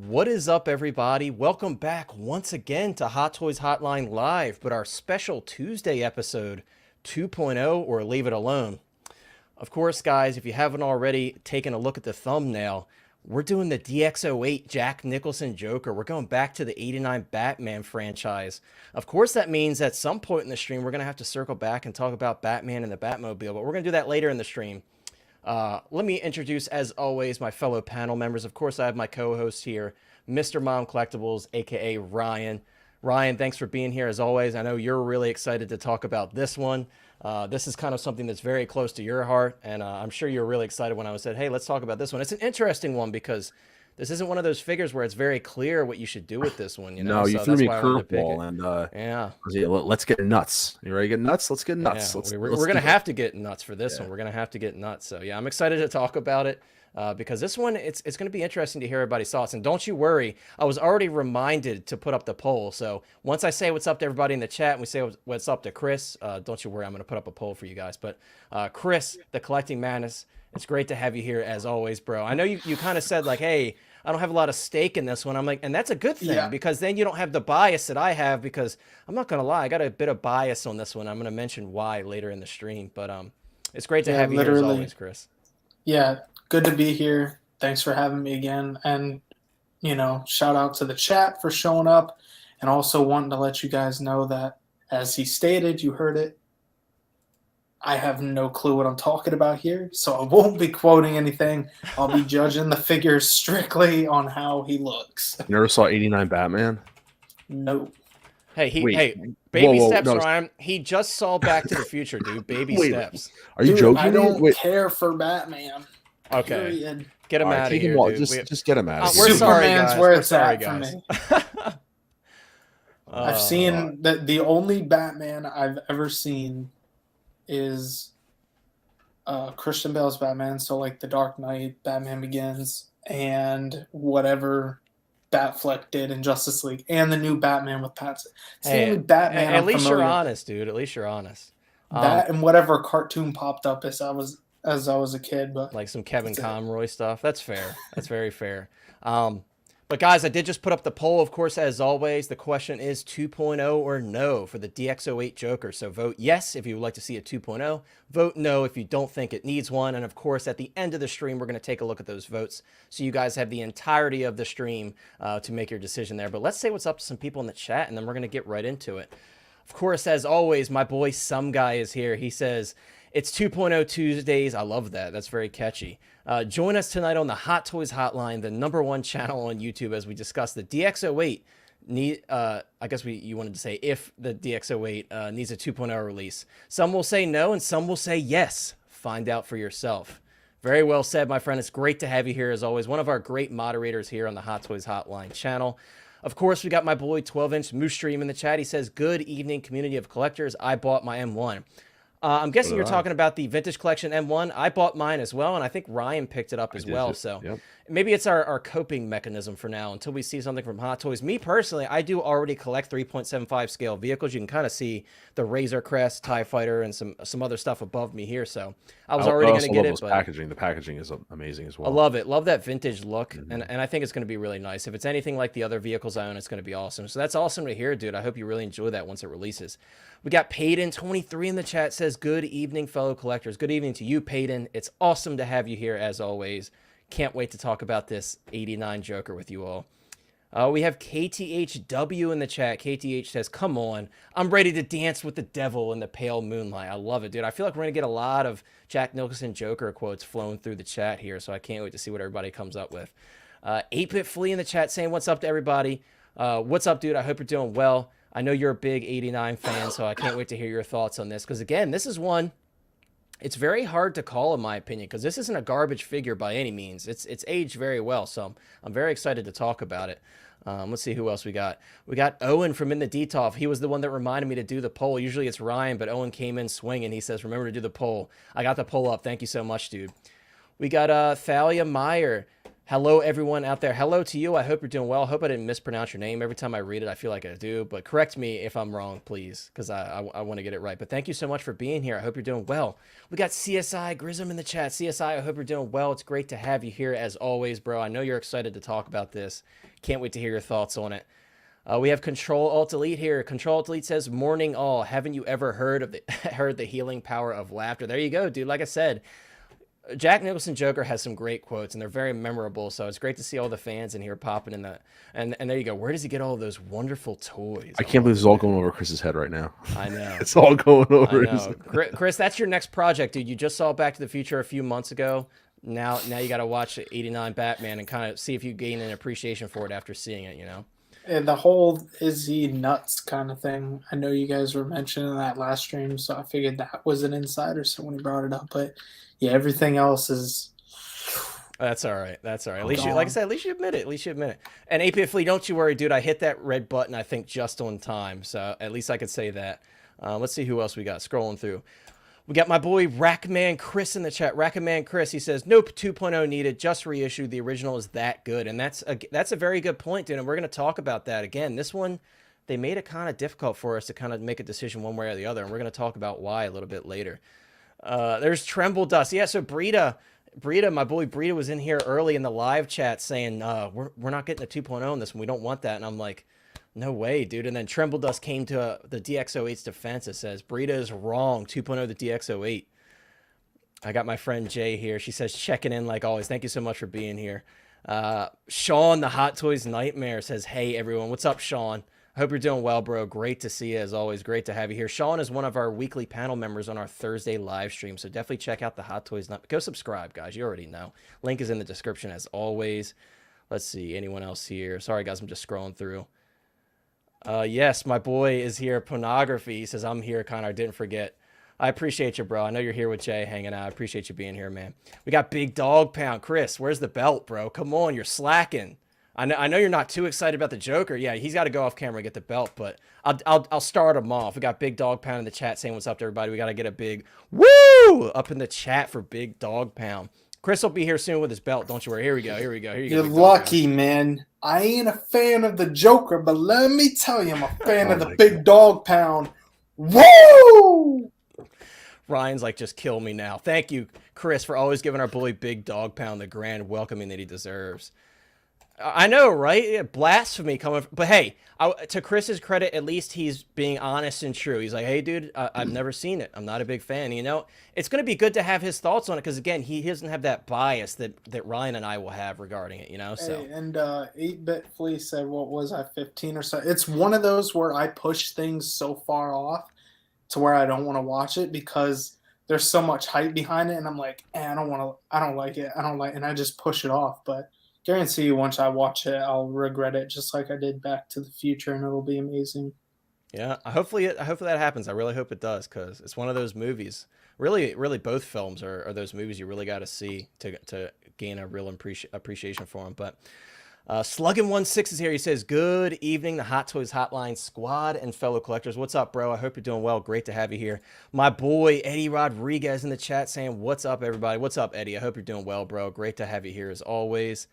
What is up, everybody? Welcome back once again to Hot Toys Hotline Live, but our special Tuesday episode 2.0 or Leave It Alone. Of course, guys, if you haven't already taken a look at the thumbnail, we're doing the DX08 Jack Nicholson Joker. We're going back to the 89 Batman franchise. Of course, that means at some point in the stream, we're going to have to circle back and talk about Batman and the Batmobile, but we're going to do that later in the stream. Let me introduce, as always, my fellow panel members. Of course, I have my co-host here, Mr. Mom Collectibles, aka Ryan. Ryan, thanks for being here as always. I know you're really excited to talk about this one. This is kind of something that's very close to your heart, and I'm sure you were really excited when I said, hey, let's talk about this one. It's an interesting one because this isn't one of those figures where it's very clear what you should do with this one. No, you so threw that's me a why I wanted to pick curveball, it. and Yeah. let's get nuts. You ready to get nuts? Let's get nuts. Yeah, Let's we're gonna do have to get nuts for this Yeah. one. We're gonna have to get nuts. So yeah, I'm excited to talk about it because this one it's gonna be interesting to hear everybody's thoughts. And don't you worry, I was already reminded to put up the poll. So once I say what's up to everybody in the chat, and we say what's up to Chris, don't you worry, I'm gonna put up a poll for you guys. But Chris, the Collecting Madness, it's great to have you here as always, bro. I know you kind of said like, hey, I don't have a lot of stake in this one. I'm like, and that's a good thing because then you don't have the bias that I have because I'm not going to lie. I got a bit of bias on this one. I'm going to mention why later in the stream, but it's great to have you here as always, Chris. Yeah, good to be here. Thanks for having me again. And, shout out to the chat for showing up and also wanting to let you guys know that as he stated, you heard it, I have no clue what I'm talking about here, so I won't be quoting anything. I'll be judging the figure strictly on how he looks. You never saw 89 Batman? No. Hey, baby steps, Ryan. He just saw Back to the Future, dude. Baby steps. Are you joking? I don't care for Batman. Okay. Period. Get him out of here, dude. Just get him out of here. We're sorry, Superman's guys. where We're it's sorry, at guys. for me. I've seen the only Batman I've ever seen is Christian Bale's Batman, so like The Dark Knight, Batman Begins, and whatever Batfleck did in Justice League, and the new Batman with Pattinson. It's the only Batman at least you're honest, dude. At least you're honest. That and whatever cartoon popped up as I was a kid, but like some Kevin Conroy stuff. That's fair. That's very fair. But guys, I did just put up the poll, of course, as always. The question is 2.0 or no for the DX08 Joker. So vote yes if you would like to see a 2.0. Vote no if you don't think it needs one. And of course, at the end of the stream, we're going to take a look at those votes. So you guys have the entirety of the stream to make your decision there. But let's say what's up to some people in the chat, and then we're going to get right into it. Of course, as always, my boy Some Guy is here. He says, it's 2.0 Tuesdays. I love that. That's very catchy. Join us tonight on the Hot Toys Hotline, the #1 channel on YouTube, as we discuss the DX08. I guess you wanted to say if the DX08 needs a 2.0 release. Some will say no, and some will say yes. Find out for yourself. Very well said, my friend. It's great to have you here, as always. One of our great moderators here on the Hot Toys Hotline channel. Of course, we got my boy 12-inch Moose Stream in the chat. He says, good evening, community of collectors. I bought my M1. I'm guessing you're talking about the Vintage Collection M1. I bought mine as well, and I think Ryan picked it up as well. So maybe it's our coping mechanism for now until we see something from Hot Toys. Me personally, I do already collect 3.75 scale vehicles. You can kind of see the Razor Crest, TIE Fighter, and some other stuff above me here. So I was already going to get it. But packaging. The packaging is amazing as well. I love it. Love that vintage look, and I think it's going to be really nice. If it's anything like the other vehicles I own, it's going to be awesome. So that's awesome to hear, dude. I hope you really enjoy that once it releases. We got Payton23 in the chat, says, good evening, fellow collectors. Good evening to you, Payton. It's awesome to have you here, as always. Can't wait to talk about this 89 Joker with you all. We have KTHW in the chat. KTH says, come on. I'm ready to dance with the devil in the pale moonlight. I love it, dude. I feel like we're going to get a lot of Jack Nicholson Joker quotes flowing through the chat here, so I can't wait to see what everybody comes up with. 8-Bit Flea in the chat saying, what's up to everybody? What's up, dude? I hope you're doing well. I know you're a big 89 fan, so I can't wait to hear your thoughts on this. Because, again, this is one, it's very hard to call, in my opinion, because this isn't a garbage figure by any means. It's aged very well, so I'm very excited to talk about it. Let's see who else we got. We got Owen from In the DTOF. He was the one that reminded me to do the poll. Usually it's Ryan, but Owen came in swinging. He says, remember to do the poll. I got the poll up. Thank you so much, dude. We got Thalia Meyer. Hello, everyone out there. Hello to you. I hope you're doing well. I hope I didn't mispronounce your name. Every time I read it, I feel like I do. But correct me if I'm wrong, please, because I want to get it right. But thank you so much for being here. I hope you're doing well. We got CSI Grism in the chat. CSI, I hope you're doing well. It's great to have you here as always, bro. I know you're excited to talk about this. Can't wait to hear your thoughts on it. We have Control Alt Delete here. Control Alt Delete says, "Morning all. Haven't you ever heard of the healing power of laughter?" There you go, dude. Like I said, Jack Nicholson Joker has some great quotes, and they're very memorable. So it's great to see all the fans in here popping in that. And there you go. Where does he get all those wonderful toys? I can't believe this is all going over Chris's head right now. I know. It's all going over I his know. Chris, that's your next project, dude. You just saw Back to the Future a few months ago. Now you got to watch 89 Batman and kind of see if you gain an appreciation for it after seeing it, you know? And the whole "is he nuts" kind of thing. I know you guys were mentioning that last stream, so I figured that was an insider. So when he brought it up, but yeah, everything else is. That's all right. That's all right. At least you, like I said, at least you admit it. At least you admit it. And AP Flea, don't you worry, dude. I hit that red button, I think, just on time. So at least I could say that. Let's see who else we got scrolling through. We got my boy Rackman Chris in the chat. Rackman Chris, he says, "Nope, 2.0 needed. Just reissued. The original is that good." And that's a very good point, dude. And we're going to talk about that again. This one, they made it kind of difficult for us to kind of make a decision one way or the other. And we're going to talk about why a little bit later. There's Tremble Dust. Yeah, so Brita, my boy Brita was in here early in the live chat saying, we're not getting a 2.0 in this one. We don't want that. And I'm like, no way, dude. And then Tremble Dust came to the DX08's defense. It says, Brita is wrong. 2.0 the DX08. I got my friend Jay here. She says, checking in like always. Thank you so much for being here. Sean, the Hot Toys Nightmare, says, "Hey, everyone. What's up, Sean? I hope you're doing well, bro. Great to see you as always. Great to have you here." Sean is one of our weekly panel members on our Thursday live stream. So definitely check out the Hot Toys Nightmare. Go subscribe, guys. You already know. Link is in the description as always. Let's see. Anyone else here? Sorry, guys. I'm just scrolling through. Yes, my boy is here. Pornography. He says, "I'm here, Connor. I didn't forget." I appreciate you, bro. I know you're here with Jay hanging out. I appreciate you being here, man. We got Big Dog Pound. Chris, where's the belt, bro? Come on, you're slacking. I know you're not too excited about the Joker. Yeah, he's got to go off camera and get the belt, but I'll start him off. We got Big Dog Pound in the chat saying what's up to everybody. We got to get a big woo up in the chat for Big Dog Pound. Chris will be here soon with his belt. Don't you worry. Here we go. Here you go. You're lucky, man. I ain't a fan of the Joker, but let me tell you, I'm a fan of the Big Dog Pound. Woo! Ryan's like, just kill me now. Thank you, Chris, for always giving our boy Big Dog Pound the grand welcoming that he deserves. I know, right? Blasphemy coming from, but hey, to Chris's credit, at least he's being honest and true. He's like, "Hey, dude, I've never seen it. I'm not a big fan." You know, it's going to be good to have his thoughts on it because, again, he doesn't have that bias that Ryan and I will have regarding it, you know? So. Hey, and 8-Bit Flea said, what was I, 15 or so? It's one of those where I push things so far off to where I don't want to watch it because there's so much hype behind it. And I'm like, I don't like it. And I just push it off. But guarantee you once I watch it, I'll regret it just like I did Back to the Future, and it'll be amazing. Yeah, hopefully that happens. I really hope it does because it's one of those movies. Really, both films are those movies you really got to see to gain a real appreciation for them. But Sluggin16 is here. He says, "Good evening, the Hot Toys Hotline squad and fellow collectors. What's up, bro? I hope you're doing well. Great to have you here." My boy Eddie Rodriguez in the chat saying, "What's up, everybody? What's up, Eddie? I hope you're doing well, bro. Great to have you here as always."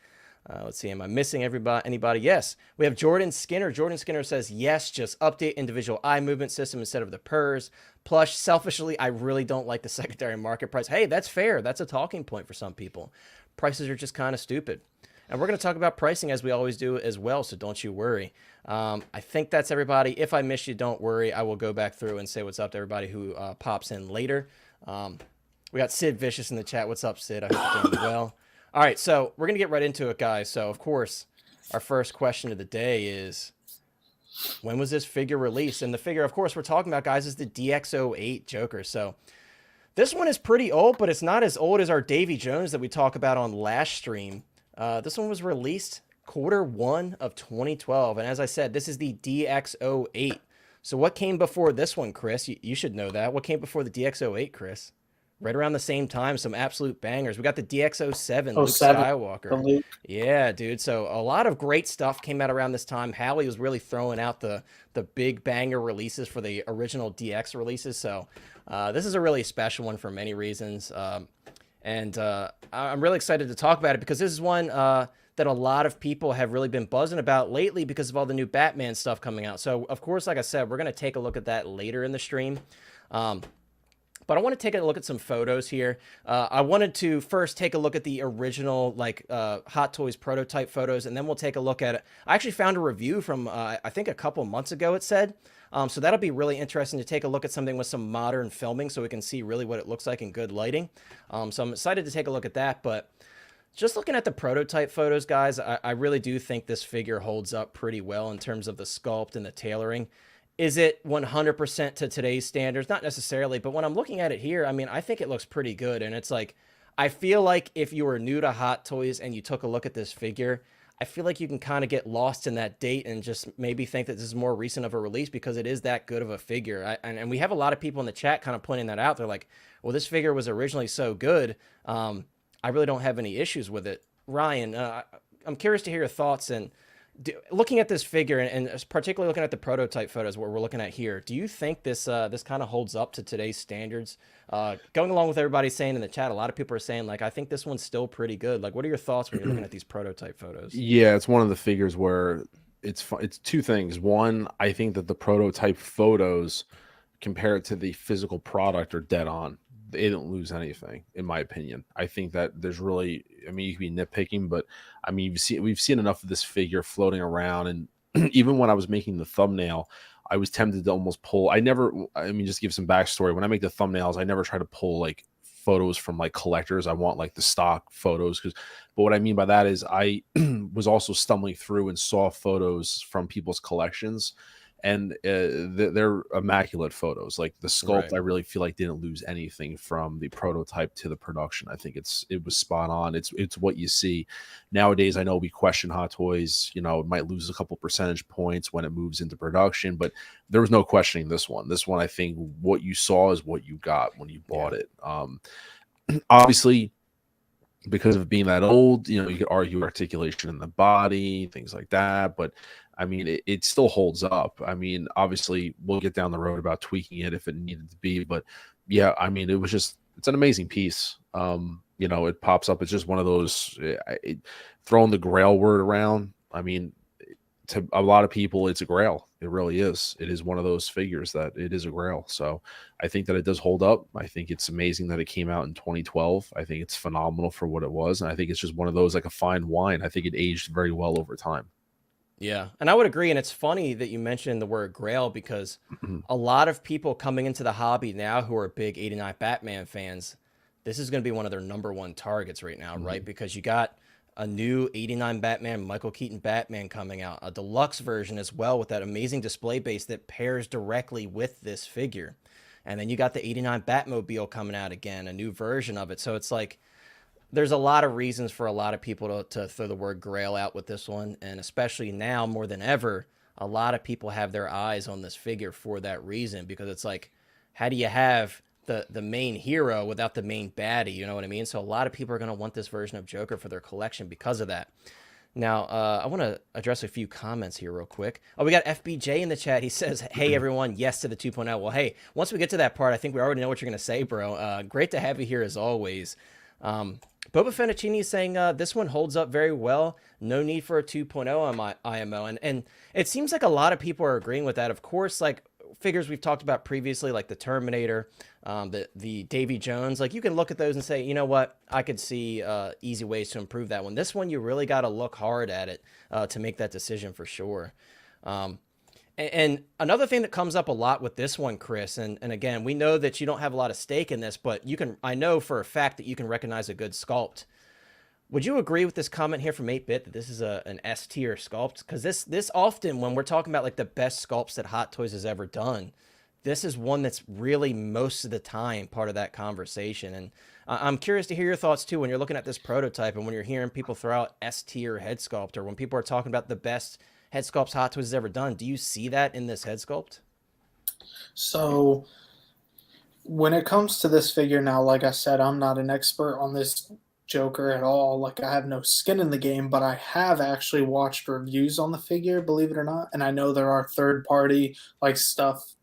Let's see. Am I missing anybody? Yes. We have Jordan Skinner. Jordan Skinner says, "Yes, just update individual eye movement system instead of the purrs. Plush, selfishly, I really don't like the secondary market price." Hey, that's fair. That's a talking point for some people. Prices are just kind of stupid. And we're going to talk about pricing as we always do as well, so don't you worry. I think that's everybody. If I miss you, don't worry. I will go back through and say what's up to everybody who pops in later. We got Sid Vicious in the chat. What's up, Sid? I hope you're doing well. All right, so we're going to get right into it, guys. So, of course, our first question of the day is, when was this figure released? And the figure, of course, we're talking about, guys, is the DX08 Joker. So, this one is pretty old, but it's not as old as our Davy Jones that we talked about on last stream. This one was released Q1 of 2012. And as I said, this is the DX08. So, what came before this one, Chris? You should know that. What came before the DX08, Chris? Right around the same time, some absolute bangers. We got the DX07, Luke Skywalker. Yeah, dude. So a lot of great stuff came out around this time. Howie was really throwing out the big banger releases for the original DX releases. So this is a really special one for many reasons. And I'm really excited to talk about it because this is one that a lot of people have really been buzzing about lately because of all the new Batman stuff coming out. So, of course, like I said, we're going to take a look at that later in the stream. But I want to take a look at some photos here. I wanted to first take a look at the original, like, Hot Toys prototype photos, and then we'll take a look at it. I actually found a review from, I think a couple months ago, it said. So that'll be really interesting to take a look at something with some modern filming so we can see really what it looks like in good lighting. So I'm excited to take a look at that, but just looking at the prototype photos, guys, I really do think this figure holds up pretty well in terms of the sculpt and the tailoring. Is it 100% to today's standards? Not necessarily, but when I'm looking at it here, I mean, I think it looks pretty good. And it's like, I feel like if you were new to Hot Toys and you took a look at this figure, I feel like you can kind of get lost in that date and just maybe think that this is more recent of a release because it is that good of a figure. And we have a lot of people in the chat kind of pointing that out. They're like, well, this figure was originally so good. I really don't have any issues with it. Ryan, I'm curious to hear your thoughts and looking at this figure and particularly looking at the prototype photos, what we're looking at here. Do you think this this kind of holds up to today's standards? Going along with everybody saying in the chat, a lot of people are saying like, I think this one's still pretty good. Like, what are your thoughts when you're looking at these prototype photos? Yeah, it's one of the figures where it's two things. One, I think that the prototype photos compared to the physical product are dead on. They didn't lose anything, in my opinion. I think that there's really, I mean, you can be nitpicking, but I mean, we've seen enough of this figure floating around, and even when I was making the thumbnail, I was tempted to almost pull. I mean, just give some backstory. When I make the thumbnails, I never try to pull like photos from like collectors. I want like the stock photos but what I mean by that is I was also stumbling through and saw photos from people's collections, and they're immaculate photos. Like the sculpt, Right. I really feel like didn't lose anything from the prototype to the production. I think it was spot on. It's what you see nowadays. I know we question Hot Toys, you know, it might lose a couple percentage points when it moves into production, but there was no questioning this one. This one, I think what you saw is what you got when you bought it. Obviously, because of being that old, you know, you could argue articulation in the body, things like that, but I mean, it still holds up. I mean, obviously, we'll get down the road about tweaking it if it needed to be, but yeah, I mean, it's an amazing piece. You know, it pops up. It's just one of those throwing the Grail word around. I mean, to a lot of people, it's a Grail. It really is. It is one of those figures that it is a Grail. So I think that it does hold up. I think it's amazing that it came out in 2012. I think it's phenomenal for what it was. And I think it's just one of those, like a fine wine. I think it aged very well over time. Yeah, and I would agree. And it's funny that you mentioned the word Grail because a lot of people coming into the hobby now who are big 89 Batman fans, this is going to be one of their #1 targets right now, right? Because you got a new 89 Batman, Michael Keaton Batman coming out, a deluxe version as well with that amazing display base that pairs directly with this figure. And then you got the 89 Batmobile coming out again, a new version of it. So it's like, there's a lot of reasons for a lot of people to throw the word Grail out with this one. And especially now more than ever, a lot of people have their eyes on this figure for that reason, because it's like, how do you have the main hero without the main baddie? You know what I mean? So a lot of people are going to want this version of Joker for their collection because of that. Now, I want to address a few comments here real quick. Oh, we got FBJ in the chat. He says, hey, everyone, yes to the 2.0. Well, hey, once we get to that part, I think we already know what you're going to say, bro. Great to have you here as always. Boba Fettuccini is saying this one holds up very well. No need for a 2.0 on my IMO. And it seems like a lot of people are agreeing with that. Of course, like figures we've talked about previously, like the Terminator, the Davy Jones, like you can look at those and say, you know what, I could see easy ways to improve that one. This one, you really got to look hard at it to make that decision for sure. And another thing that comes up a lot with this one, Chris, and again, we know that you don't have a lot of stake in this, but I know for a fact that you can recognize a good sculpt. Would you agree with this comment here from 8-Bit that this is an S tier sculpt? Because this often, when we're talking about like the best sculpts that Hot Toys has ever done, this is one that's really most of the time part of that conversation. And I'm curious to hear your thoughts too when you're looking at this prototype and when you're hearing people throw out S tier head sculpt, or when people are talking about the best head sculpts Hot Toys has ever done. Do you see that in this head sculpt? So when it comes to this figure now, like I said, I'm not an expert on this Joker at all. Like, I have no skin in the game, but I have actually watched reviews on the figure, believe it or not. And I know there are third party like stuff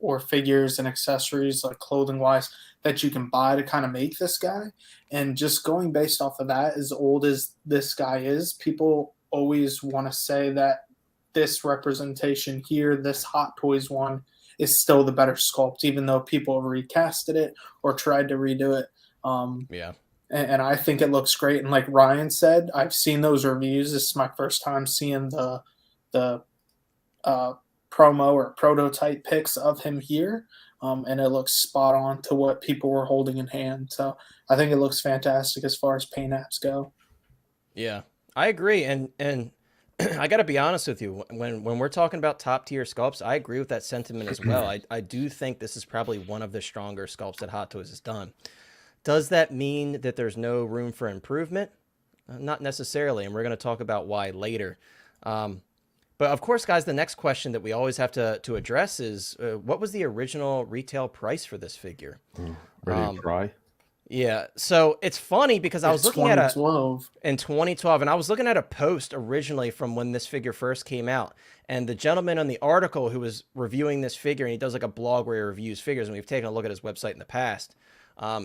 or figures and accessories, like clothing wise, that you can buy to kind of make this guy. And just going based off of that, as old as this guy is, people always want to say that this representation here, this Hot Toys one, is still the better sculpt, even though people have recasted it or tried to redo it. Yeah. And I think it looks great. And like Ryan said, I've seen those reviews. This is my first time seeing the promo or prototype pics of him here. And it looks spot on to what people were holding in hand. So I think it looks fantastic as far as paint apps go. Yeah, I agree. And I got to be honest with you. When we're talking about top tier sculpts, I agree with that sentiment as well. I do think this is probably one of the stronger sculpts that Hot Toys has done. Does that mean that there's no room for improvement? Not necessarily, and we're going to talk about why later. But of course, guys, the next question that we always have to address is, what was the original retail price for this figure? Ready to cry? Yeah, so it's funny because I was looking at in 2012, and I was looking at a post originally from when this figure first came out, and the gentleman on the article who was reviewing this figure, and he does like a blog where he reviews figures, and we've taken a look at his website in the past.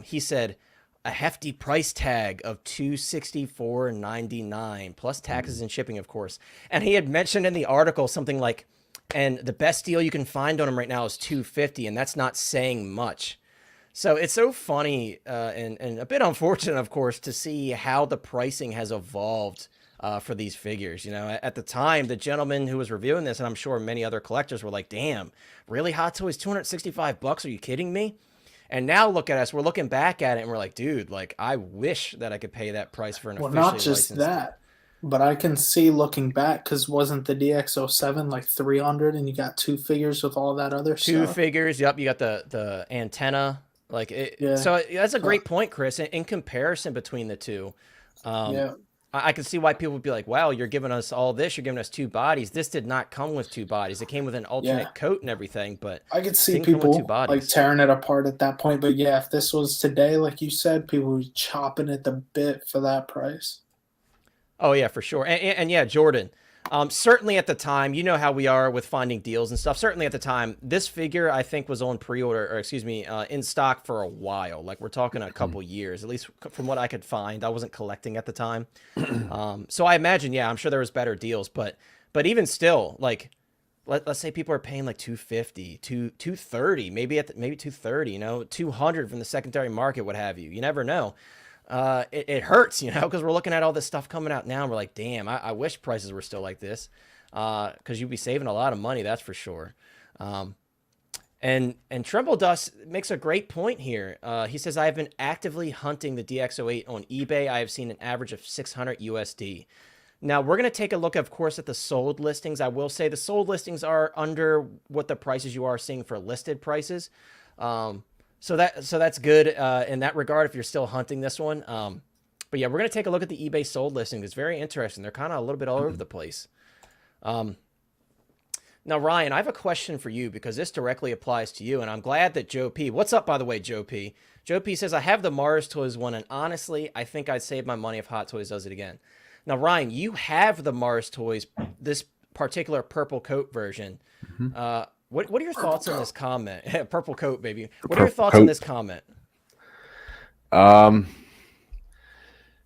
He said a hefty price tag of $264.99 plus taxes and shipping, of course. And he had mentioned in the article something like, and the best deal you can find on him right now is $250, and that's not saying much. So it's so funny and a bit unfortunate, of course, to see how the pricing has evolved for these figures. You know, at the time, the gentleman who was reviewing this, and I'm sure many other collectors were like, damn, really, Hot Toys, $265? Are you kidding me? And now look at us. We're looking back at it, and we're like, dude, like, I wish that I could pay that price for an officially not just licensed. that, but I can see looking back, because wasn't the DX07 like 300, and you got two figures with all that other stuff? Two figures, yep. You got the antenna. Like it, Yeah. So that's a great point, Chris. In comparison between the two, Yeah. I can see why people would be like, wow, you're giving us all this. You're giving us two bodies. This did not come with two bodies. It came with an alternate coat and everything, but I could see didn't come with people two bodies. like tearing it apart at that point. But yeah, if this was today, like you said, people would be chopping at the bit for that price. Oh yeah, for sure. And yeah, Jordan, certainly at the time, you know how we are with finding deals and stuff. Certainly at the time, this figure I think was on pre-order, or excuse me, in stock for a while. Like we're talking a couple years, at least from what I could find. I wasn't collecting at the time, so I imagine, yeah, I'm sure there was better deals, but even still, like let's say people are paying like $250, $230, maybe maybe $230, you know, $200 from the secondary market, what have you. You never know. It hurts, you know, because we're looking at all this stuff coming out now, and we're like, damn, I wish prices were still like this, because you'd be saving a lot of money, that's for sure. And Tremble Dust makes a great point here. He says, I have been actively hunting the DX08 on eBay. I have seen an average of 600 USD. Now, we're going to take a look, of course, at the sold listings. I will say the sold listings are under what the prices you are seeing for listed prices. So that's good in that regard if you're still hunting this one. But yeah, we're going to take a look at the eBay sold listing. It's very interesting. They're kind of a little bit all over the place. Now, Ryan, I have a question for you because this directly applies to you, and I'm glad that Joe P. What's up, by the way, Joe P? Joe P says, I have the Mars Toys one, and honestly, I think I'd save my money if Hot Toys does it again. Now, Ryan, you have the Mars Toys, this particular purple coat version. What are your thoughts on this comment? Purple coat, baby. What are your thoughts on this comment?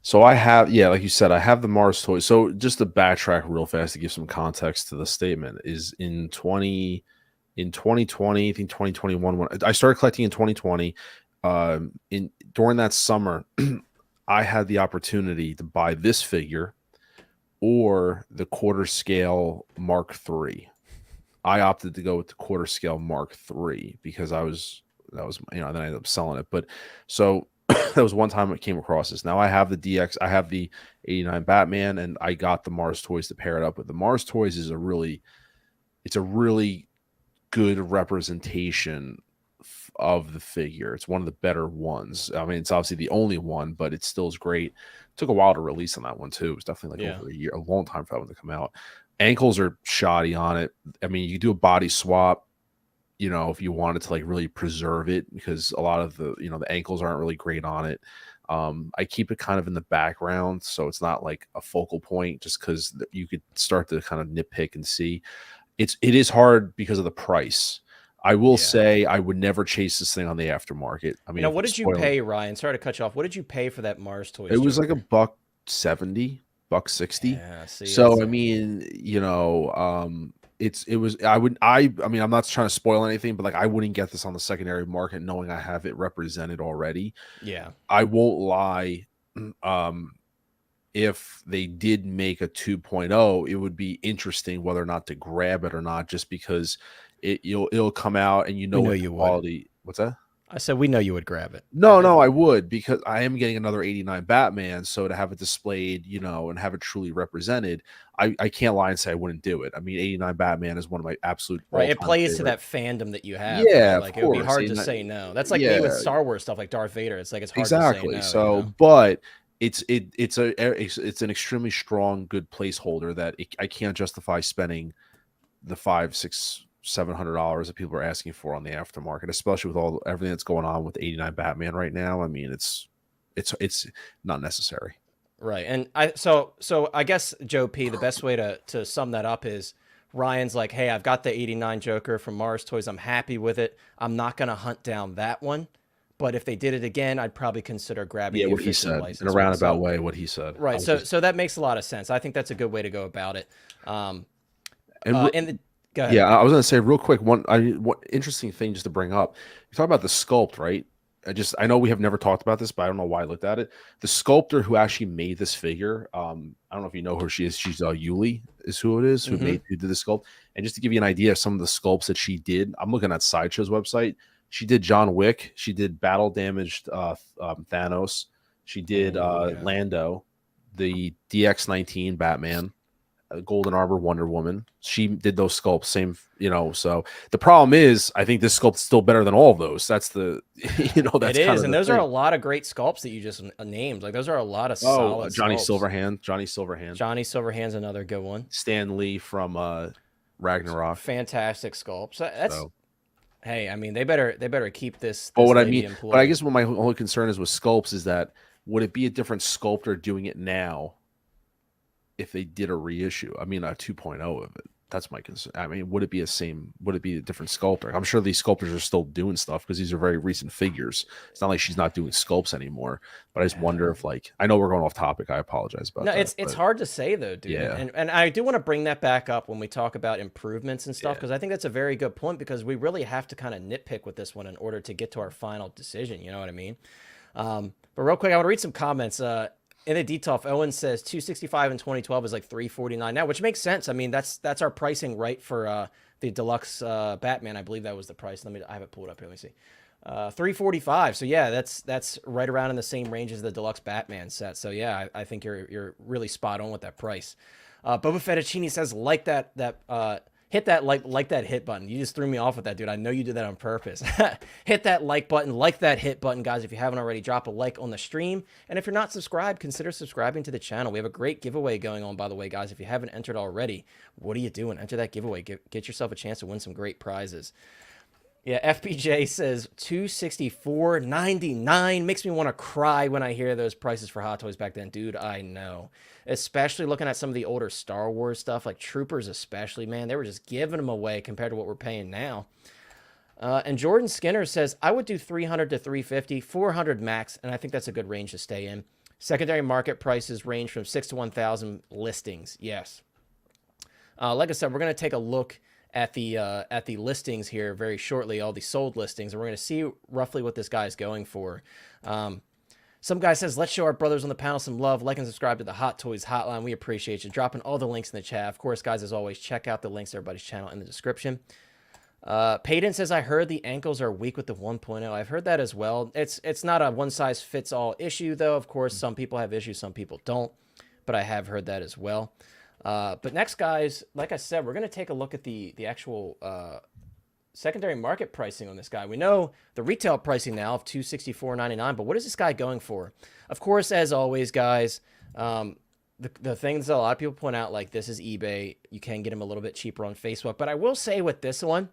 So I have, yeah, like you said, I have the Mars Toys. So just to backtrack real fast to give some context to the statement, is in 2020, I think 2021, when I started collecting in 2020, during that summer, I had the opportunity to buy this figure or the quarter scale Mark III. I opted to go with the quarter scale Mark III because that was, you know, then I ended up selling it. But so that was one time I came across this. Now I have the DX, I have the 89 Batman, and I got the Mars Toys to pair it up with. The Mars Toys is it's a really good representation of the figure. It's one of the better ones. I mean, it's obviously the only one, but it still is great. It took a while to release on that one too. It was definitely like over a year, a long time for that one to come out. Ankles are shoddy on it. I mean, you do a body swap, you know, if you wanted to like really preserve it, because a lot of the, you know, the ankles aren't really great on it. I keep it kind of in the background, so it's not like a focal point, just because you could start to kind of nitpick and see. It is hard because of the price. I will Yeah. say I would never chase this thing on the aftermarket. I mean, if What I'm did you spoiling- pay, Ryan? Sorry to cut you off. What did you pay for that Mars It Toys was like Joker? $1.70, $1.60. Yeah, see, So I mean, I mean, I'm not trying to spoil anything, but like I wouldn't get this on the secondary market knowing I have it represented already. yeah. I won't lie. Um, if they did make a 2.0, it would be interesting whether or not to grab it or not, just because it'll come out and We know what the you would. quality. What's that? I said we know you would grab it. No, I would, because I am getting another 89 Batman. So to have it displayed, and have it truly represented, I can't lie and say I wouldn't do it. I mean, 89 Batman is one of my absolute Right. It all-time plays to favorite. that fandom that you have. Yeah, right? of Like it would be course. hard to 89 say no. That's like me Yeah, with Star Wars stuff like Darth Vader. It's like it's hard exactly. to say no. So, but it's an extremely strong, good placeholder that I can't justify spending the $500-$700 that people are asking for on the aftermarket, especially with everything that's going on with 89 Batman right now. I mean, it's not necessary. Right. And so I guess Joe P, the best way to sum that up is Ryan's like, hey, I've got the 89 Joker from Mars Toys. I'm happy with it. I'm not going to hunt down that one. But if they did it again, I'd probably consider grabbing the what he official said license. in a roundabout way, what he said. Right. So that makes a lot of sense. I think that's a good way to go about it. Go ahead. Yeah, I was going to say real quick, one interesting thing just to bring up. You talk about the sculpt, right? I know we have never talked about this, but I don't know why I looked at it. The sculptor who actually made this figure, I don't know if you know who she is. She's Yuli is who it is, who did the sculpt. And just to give you an idea of some of the sculpts that she did, I'm looking at Sideshow's website. She did John Wick. She did battle damaged Thanos. She did Lando, the DX19 Batman, Golden Arbor Wonder Woman. She did those sculpts, same, so the problem is I think this sculpt's still better than all of those. That's the that's it kind is, of and those thing. are a lot of great sculpts that you just named. Like those are a lot of solid Johnny sculpts. Silverhand. Silverhand's another good one. Stan Lee from Ragnarok. Fantastic sculpts. Hey, I mean they better keep this. But what I lady mean, employed. but I guess what my only concern is with sculpts is that would it be a different sculptor doing it now if they did a reissue? I mean, a 2.0 of it. That's my concern. I mean, would it be a different sculptor? I'm sure these sculptors are still doing stuff because these are very recent figures. It's not like she's not doing sculpts anymore. But I just wonder if, I know we're going off topic. I apologize about that. No, it's hard to say though, dude. Yeah. And I do want to bring that back up when we talk about improvements and stuff, because I think that's a very good point, because we really have to kind of nitpick with this one in order to get to our final decision. You know what I mean? But real quick, I want to read some comments. In the DTOF, Owen says 265 in 2012 is like 349 now, which makes sense. I mean, that's our pricing, right, for the deluxe Batman. I believe that was the price. I have it pulled up here. Let me see. 345. So yeah, that's right around in the same range as the deluxe Batman set. So yeah, I think you're really spot on with that price. Boba Fettuccine says hit that like that hit button. You just threw me off with that, dude. I know you did that on purpose. Hit that like button, like that hit button, guys. If you haven't already, drop a like on the stream. And if you're not subscribed, consider subscribing to the channel. We have a great giveaway going on, by the way, guys. If you haven't entered already, what are you doing? Enter that giveaway. Get yourself a chance to win some great prizes. Yeah, FPJ says $264.99. Makes me want to cry when I hear those prices for Hot Toys back then. Dude, I know. Especially looking at some of the older Star Wars stuff, like Troopers especially, man. They were just giving them away compared to what we're paying now. And Jordan Skinner says, I would do 300 to 350, 400 max, and I think that's a good range to stay in. Secondary market prices range from 6 to 1,000 listings. Yes. Like I said, we're going to take a look at the listings here very shortly, all the sold listings, and we're going to see roughly what this guy is going for. Some guy says, let's show our brothers on the panel some love. Like and subscribe to the Hot Toys Hotline. We appreciate you dropping all the links in the chat. Of course, guys, as always, check out the links to everybody's channel in the description. Payton says, I heard the ankles are weak with the 1.0. I've heard that as well. It's not a one-size-fits-all issue, though. Of course, some people have issues, some people don't. But I have heard that as well. But next, guys, like I said, we're going to take a look at the actual secondary market pricing on this guy. We know the retail pricing now of $264.99, but what is this guy going for? Of course, as always, guys, the things that a lot of people point out, like this is eBay. You can get him a little bit cheaper on Facebook. But I will say with this one,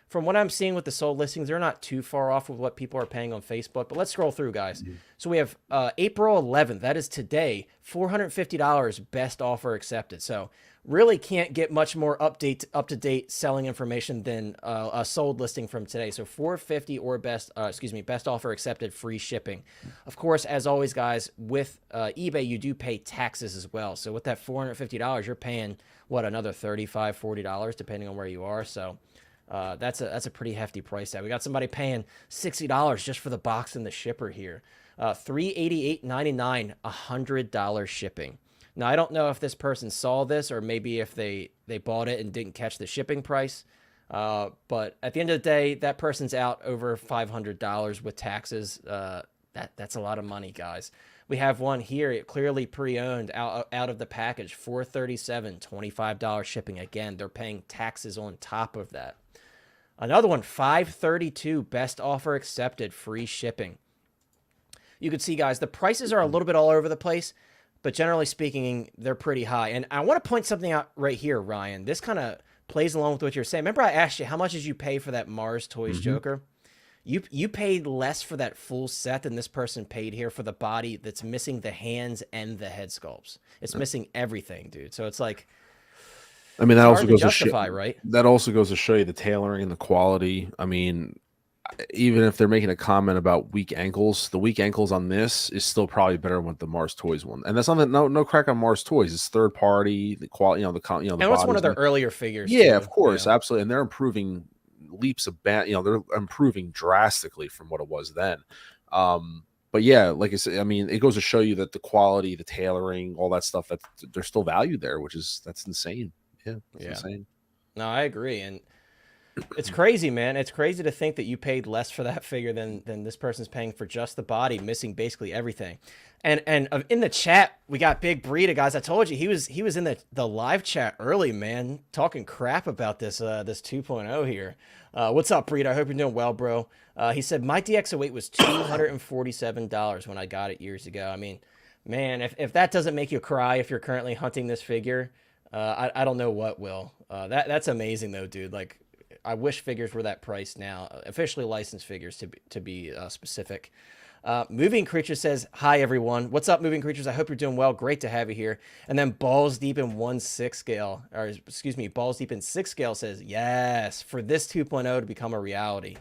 from what I'm seeing with the sold listings, they're not too far off with what people are paying on Facebook. But let's scroll through, guys. So we have April 11th. That is today. $450 best offer accepted. So really can't get much more up-to-date selling information than a sold listing from today. So $450 or best offer accepted, free shipping. Of course, as always, guys, with eBay, you do pay taxes as well. So with that $450, you're paying what, another $35, $40 depending on where you are. So that's a pretty hefty price tag. We got somebody paying $60 just for the box and the shipper here. $388.99, $100 shipping. Now, I don't know if this person saw this or maybe if they bought it and didn't catch the shipping price. But at the end of the day, that person's out over $500 with taxes. That's a lot of money, guys. We have one here, clearly pre-owned, out of the package, $437, $25 shipping. Again, they're paying taxes on top of that. Another one, $532, best offer accepted, free shipping. You can see, guys, the prices are a little bit all over the place, but generally speaking, they're pretty high. And I want to point something out right here, Ryan. This kind of plays along with what you're saying. Remember I asked you, how much did you pay for that Mars Toys Joker? You paid less for that full set than this person paid here for the body that's missing the hands and the head sculpts. It's missing everything, dude. So it's like, I mean, that also goes to justify, right? That also goes to show you the tailoring and the quality. I mean, even if they're making a comment about weak ankles, the weak ankles on this is still probably better than what the Mars Toys one. And that's something, no crack on Mars Toys. It's third party, the quality, the and it's one of their earlier figures. Yeah, too. of course, absolutely. And they're improving leaps of they're improving drastically from what it was then. But yeah, like I said, I mean, it goes to show you that the quality, the tailoring, all that stuff, that there's still value there, that's insane. Yeah, insane. No, I agree. And it's crazy, man. It's crazy to think that you paid less for that figure than this person's paying for just the body, missing basically everything. And in the chat, we got Big Breeda, guys. I told you he was in the live chat early, man, talking crap about this 2.0 here. What's up, Breeda? I hope you're doing well, bro. He said my DX08 was $247 when I got it years ago. I mean, man, if that doesn't make you cry if you're currently hunting this figure, I don't know what will. That's amazing though, dude. Like, I wish figures were that price now. Officially licensed figures to be specific. Moving Creature says, hi, everyone. What's up, Moving Creatures? I hope you're doing well. Great to have you here. And then Balls Deep in 1/6 scale, or excuse me, Balls Deep in 6 scale says, yes, for this 2.0 to become a reality.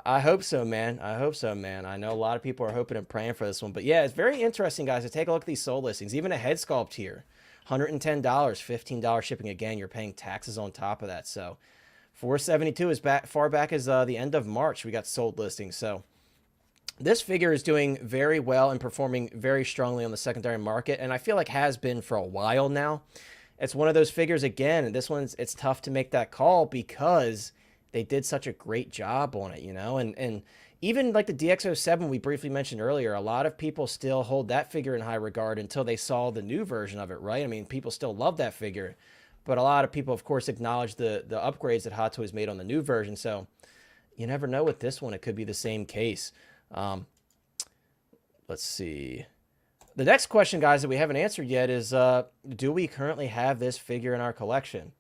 I hope so, man. I hope so, man. I know a lot of people are hoping and praying for this one. But yeah, it's very interesting, guys, to take a look at these sold listings. Even a head sculpt here, $110, $15 shipping. Again, you're paying taxes on top of that. So 472 is far back as the end of March. We got sold listings. So this figure is doing very well and performing very strongly on the secondary market, and I feel like has been for a while now. It's one of those figures, again, and this one's, it's tough to make that call because they did such a great job on it, and even like the DX07 we briefly mentioned earlier, a lot of people still hold that figure in high regard until they saw the new version of it, right? I mean, people still love that figure, but a lot of people, of course, acknowledge the upgrades that Hot Toys made on the new version, so you never know with this one. It could be the same case. Let's see. The next question, guys, that we haven't answered yet is, do we currently have this figure in our collection?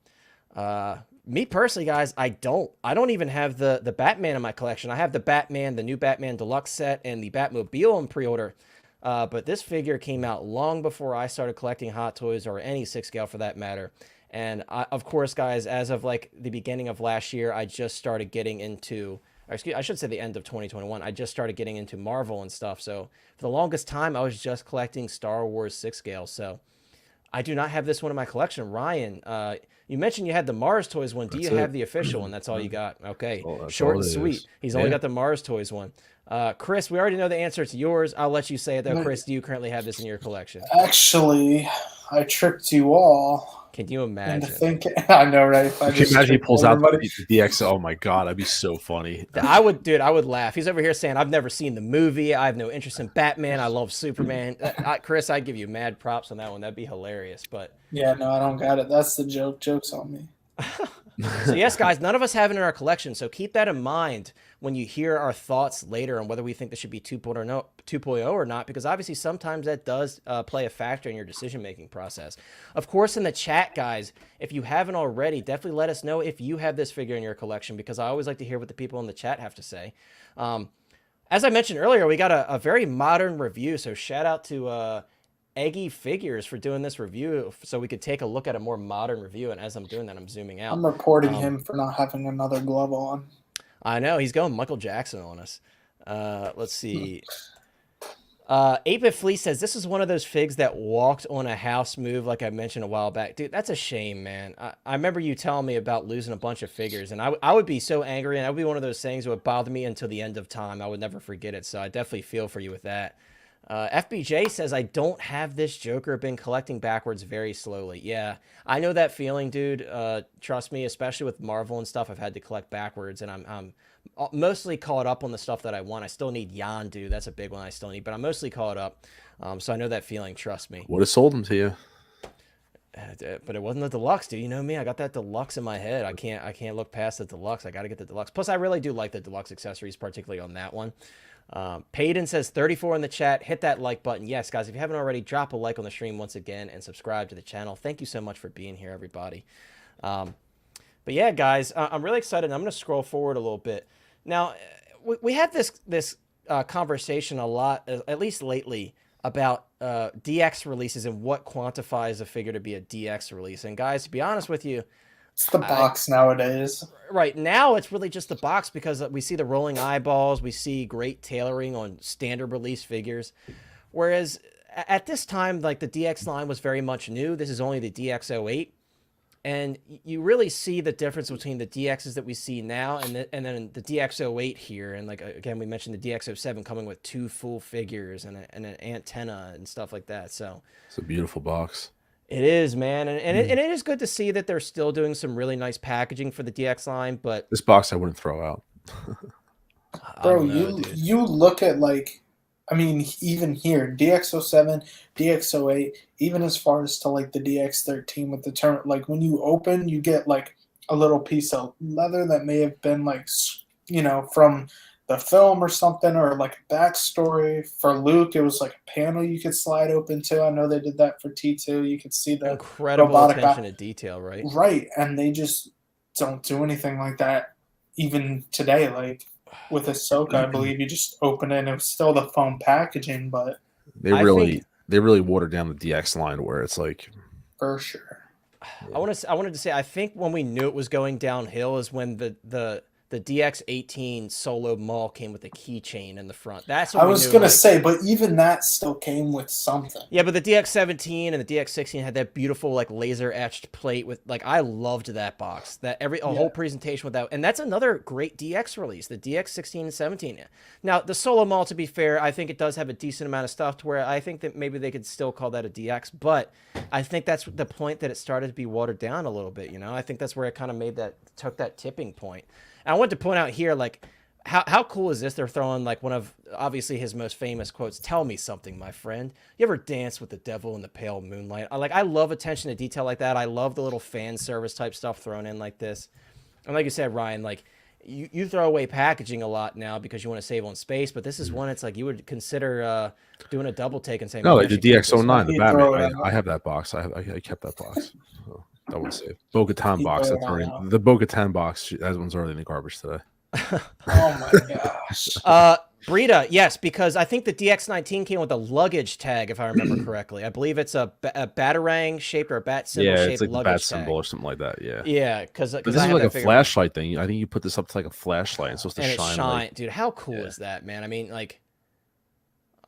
Me personally, guys, I don't even have the Batman in my collection. I have the Batman, the new Batman Deluxe set, and the Batmobile in pre-order. But this figure came out long before I started collecting Hot Toys, or any 6 scale for that matter. And of course, guys, as of like the beginning of last year, I just started getting into, or excuse, I should say the end of 2021, I just started getting into Marvel and stuff. So for the longest time, I was just collecting Star Wars 6 scale. So I do not have this one in my collection. Ryan, you mentioned you had the Mars Toys one. Do you have the official one? That's all you got. Okay, short and sweet. He's only got the Mars Toys one. Chris, we already know the answer to yours. I'll let you say it though. Chris, do you currently have this in your collection? Actually, I tricked you all. Can you imagine? I know, right? Can you imagine he pulls out the DX? Oh my god, that'd be so funny. I would, dude. I would laugh. He's over here saying, "I've never seen the movie. I have no interest in Batman. I love Superman." Chris, I'd give you mad props on that one. That'd be hilarious. But yeah, no, I don't got it. That's the joke. Joke's on me. So yes, guys, none of us have it in our collection. So keep that in mind when you hear our thoughts later on whether we think this should be 2.0 or not, because obviously sometimes that does play a factor in your decision-making process. Of course, in the chat, guys, if you haven't already, definitely let us know if you have this figure in your collection, because I always like to hear what the people in the chat have to say. As I mentioned earlier, we got a very modern review, so shout out to Eggy Figures for doing this review so we could take a look at a more modern review. And as I'm doing that, I'm zooming out. I'm reporting him for not having another glove on. I know, he's going Michael Jackson on us. Let's see. 8-Bit Flea says, this is one of those figs that walked on a house move like I mentioned a while back. Dude, that's a shame, man. I remember you telling me about losing a bunch of figures, and I would be so angry, and that would be one of those things that would bother me until the end of time. I would never forget it, so I definitely feel for you with that. FBJ says, I don't have this Joker, been collecting backwards very slowly. Yeah, I know that feeling, dude. Trust me, especially with Marvel and stuff, I've had to collect backwards, and I'm mostly caught up on the stuff that I want. I still need Yondu. That's a big one I still need, but I'm mostly caught up. So I know that feeling, trust me. Would have sold them to you. But it wasn't the deluxe, dude. You know me, I got that deluxe in my head. I can't look past the deluxe. I got to get the deluxe. Plus, I really do like the deluxe accessories, particularly on that one. Payden says 34 in the chat. Hit that like button. Yes, guys, if you haven't already, drop a like on the stream once again and subscribe to the channel. Thank you so much for being here, everybody. But yeah, guys, I'm really excited. I'm going to scroll forward a little bit. Now, we had this conversation a lot, at least lately, about DX releases and what quantifies a figure to be a DX release. And guys, to be honest with you, it's the box nowadays. Right now, it's really just the box, because we see the rolling eyeballs, we see great tailoring on standard release figures. Whereas at this time, like, the DX line was very much new. This is only the DX08. And you really see the difference between the DXs that we see now and then the DX08 here. And, like, again, we mentioned the DX07 coming with 2 full figures and an antenna and stuff like that. So It's a beautiful box. it is, man. And it is good to see that they're still doing some really nice packaging for the DX line. But This box I wouldn't throw out. Bro, you look at, like, I mean, even here, DX07, DX08, even as far as to, like, the DX13 with the turn, like, when you open, you get, like, a little piece of leather that may have been, like, you know, from the film or something, or, like, a backstory. For Luke, it was, like, a panel you could slide open to. I know they did that for T2. You could see the incredible attention to detail, right? Right, and they just don't do anything like that even today. Like, with Ahsoka, I believe you just open it and it was still the foam packaging, but they really watered down the DX line where it's like, for sure. I wanted to say, I think when we knew it was going downhill is when the DX18 solo maul came with a keychain in the front. That's what I was gonna say, but even that still came with something. Yeah, but the DX17 and the DX16 had that beautiful, like, laser etched plate with, like, I loved that box. That whole presentation with that, and that's another great DX release, the DX16 and 17. Now the solo maul, to be fair, I think it does have a decent amount of stuff to where I think that maybe they could still call that a DX, but I think that's the point that it started to be watered down a little bit. You know, I think that's where it kind of took that tipping point. And I wanted to point out here, like, how cool is this? They're throwing, like, one of, obviously, his most famous quotes, "Tell me something, my friend. You ever dance with the devil in the pale moonlight?" I love attention to detail like that. I love the little fan service type stuff thrown in like this. And like you said, Ryan, like, you throw away packaging a lot now because you want to save on space, but this is one it's like you would consider doing a double take and saying, no, like the DX09, the Batman. I have that box. I kept that box. So that one's safe. Bo-Katan box. The Bo-Katan box. That one's already in the garbage today. Oh my gosh. Brita, yes, because I think the DX19 came with a luggage tag, if I remember correctly. I believe it's a batarang shaped or a bat symbol shaped it's like luggage a bat tag. symbol or something like that. Yeah. Yeah, because this is like a flashlight thing. I think you put this up to like a flashlight. It's supposed to shine. Like, dude, how cool is that, man? I mean, like,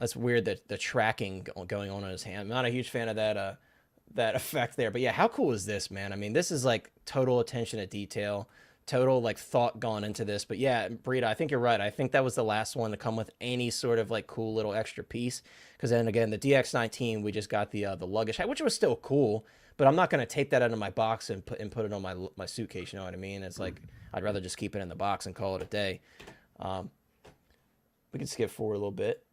that's weird that the tracking going on his hand. I'm not a huge fan of that effect there, but yeah, how cool is this, man? I mean, this is like total attention to detail. Total, like, thought gone into this. But yeah, Brita, I think you're right. I think that was the last one to come with any sort of, like, cool little extra piece. Because then again, the DX19, we just got the luggage, which was still cool. But I'm not going to take that out of my box and put it on my suitcase. You know what I mean? It's like I'd rather just keep it in the box and call it a day. We can skip forward a little bit.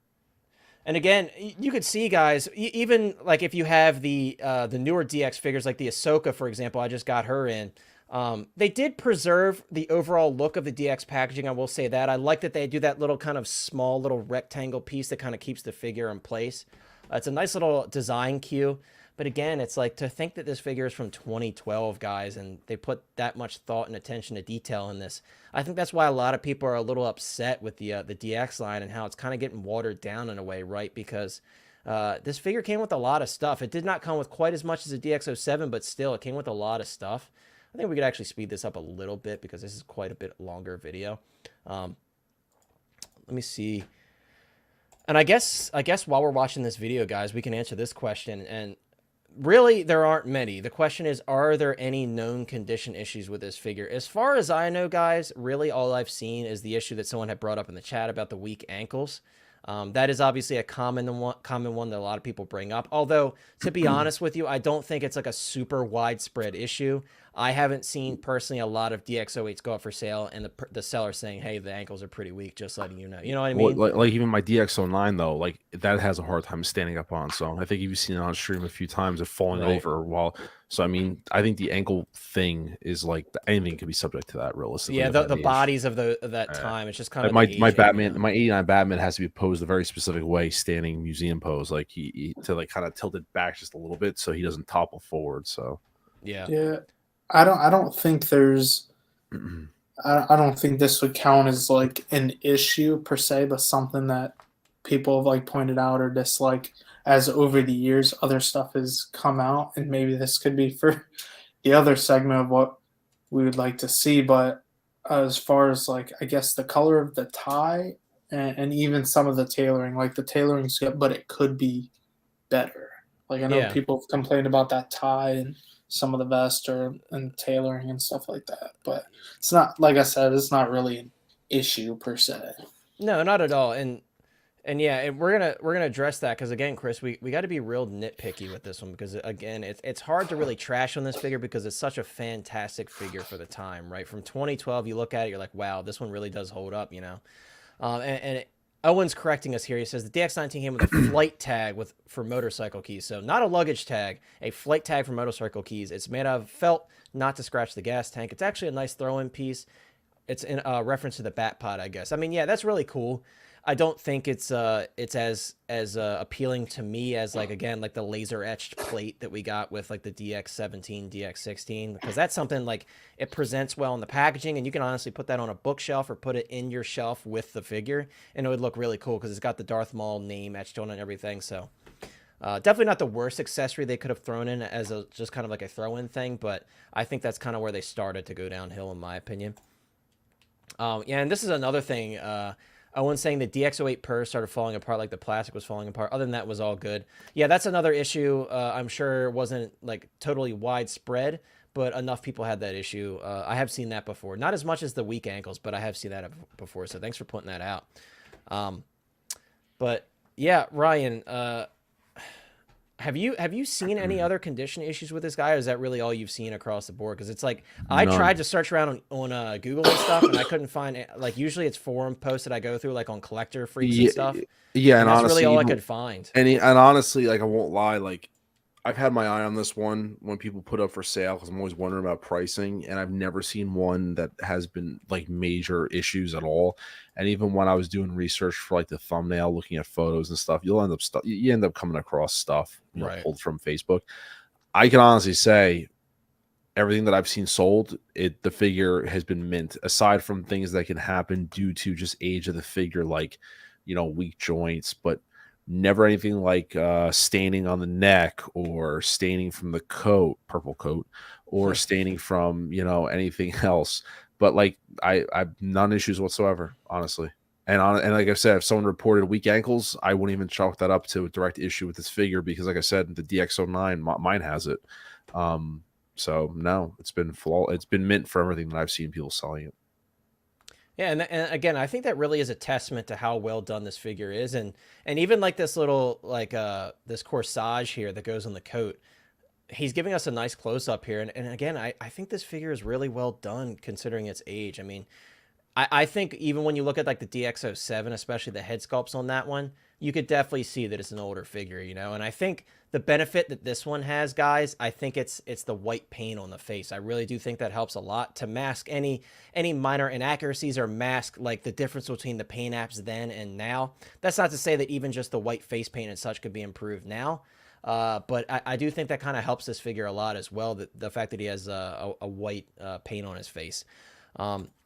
And again, you could see, guys, even like if you have the newer DX figures, like the Ahsoka, for example, I just got her in. They did preserve the overall look of the DX packaging. I will say that. I like that they do that little kind of small little rectangle piece that kind of keeps the figure in place. It's a nice little design cue. But again, it's like to think that this figure is from 2012, guys, and they put that much thought and attention to detail in this. I think that's why a lot of people are a little upset with the DX line and how it's kind of getting watered down in a way, right? Because this figure came with a lot of stuff. It did not come with quite as much as a DX07, but still, it came with a lot of stuff. I think we could actually speed this up a little bit because this is quite a bit longer video. Let me see. And I guess while we're watching this video, guys, we can answer this question. And really, there aren't many. The question is, are there any known condition issues with this figure? As far as I know, guys, really all I've seen is the issue that someone had brought up in the chat about the weak ankles. That is obviously a common one that a lot of people bring up. Although, to be honest with you, I don't think it's like a super widespread issue. I haven't seen personally a lot of DX08s go up for sale and the seller saying, hey, the ankles are pretty weak, just letting you know. You know what I mean? Well, like even my DX09 though, like that has a hard time standing up on. So I think you've seen it on stream a few times of falling over while. So I mean, I think the ankle thing is like anything could be subject to that realistically. Yeah, the bodies of that time. It's just kind of my Batman, my 89 Batman has to be posed a very specific way, standing museum pose, like he to like kind of tilt it back just a little bit so he doesn't topple forward. So yeah. I don't think there's I don't think this would count as like an issue per se, but something that people have like pointed out or dislike as over the years other stuff has come out, and maybe this could be for the other segment of what we would like to see. But as far as like I guess the color of the tie and even some of the tailoring, like the tailoring's good, but it could be better. Like I know people have complained about that tie and some of the vest and tailoring and stuff like that, but it's not, like I said, it's not really an issue per se. No, not at all. And yeah, we're gonna address that because again, Chris, we got to be real nitpicky with this one because again, it's hard to really trash on this figure because it's such a fantastic figure for the time, right? From 2012, you look at it, you're like, wow, this one really does hold up, you know. Owen's correcting us here. He says the DX19 came with a flight tag for motorcycle keys. So not a luggage tag, a flight tag for motorcycle keys. It's made out of felt, not to scratch the gas tank. It's actually a nice throw-in piece. It's in reference to the Bat Pod, I guess. I mean, yeah, that's really cool. I don't think it's as appealing to me as like again like the laser etched plate that we got with like the DX17, DX16 because that's something like it presents well in the packaging and you can honestly put that on a bookshelf or put it in your shelf with the figure and it would look really cool because it's got the Darth Maul name etched on it and everything. So definitely not the worst accessory they could have thrown in as just kind of like a throw-in thing, but I think that's kind of where they started to go downhill in my opinion. Yeah, and this is another thing. Owen's saying the DX08 purse started falling apart like the plastic was falling apart. Other than that, was all good. Yeah, that's another issue. I'm sure wasn't like totally widespread, but enough people had that issue. I have seen that before. Not as much as the weak ankles, but I have seen that before. So thanks for pointing that out. But yeah, Ryan, have you seen any other condition issues with this guy, or is that really all you've seen across the board? Because it's like I tried to search around on Google and stuff, and I couldn't find it. Like usually it's forum posts that I go through, like on Collector Freaks and stuff. Yeah, and that's honestly, really all I could find. And honestly, like I won't lie, like I've had my eye on this one when people put up for sale because I'm always wondering about pricing, and I've never seen one that has been like major issues at all. And even when I was doing research for like the thumbnail, looking at photos and stuff, you end up coming across stuff pulled from Facebook. I can honestly say everything that I've seen sold, the figure has been mint. Aside from things that can happen due to just age of the figure, like weak joints, but never anything like staining on the neck or staining from the coat, purple coat, or staining from anything else. But like I've none issues whatsoever, honestly. And like I said, if someone reported weak ankles, I wouldn't even chalk that up to a direct issue with this figure because, like I said, the DX09 mine has it. So no, it's been mint for everything that I've seen people selling it. Yeah, and again, I think that really is a testament to how well done this figure is, and even like this little this corsage here that goes on the coat. He's giving us a nice close up here, and again, I think this figure is really well done considering its age. I mean, I think even when you look at like the DX07, especially the head sculpts on that one, you could definitely see that it's an older figure, you know. And I think the benefit that this one has, guys, I think it's the white paint on the face. I really do think that helps a lot to mask any minor inaccuracies or mask like the difference between the paint apps then and now. That's not to say that even just the white face paint and such could be improved now. But I do think that kind of helps this figure a lot as well. The fact that he has a white paint on his face.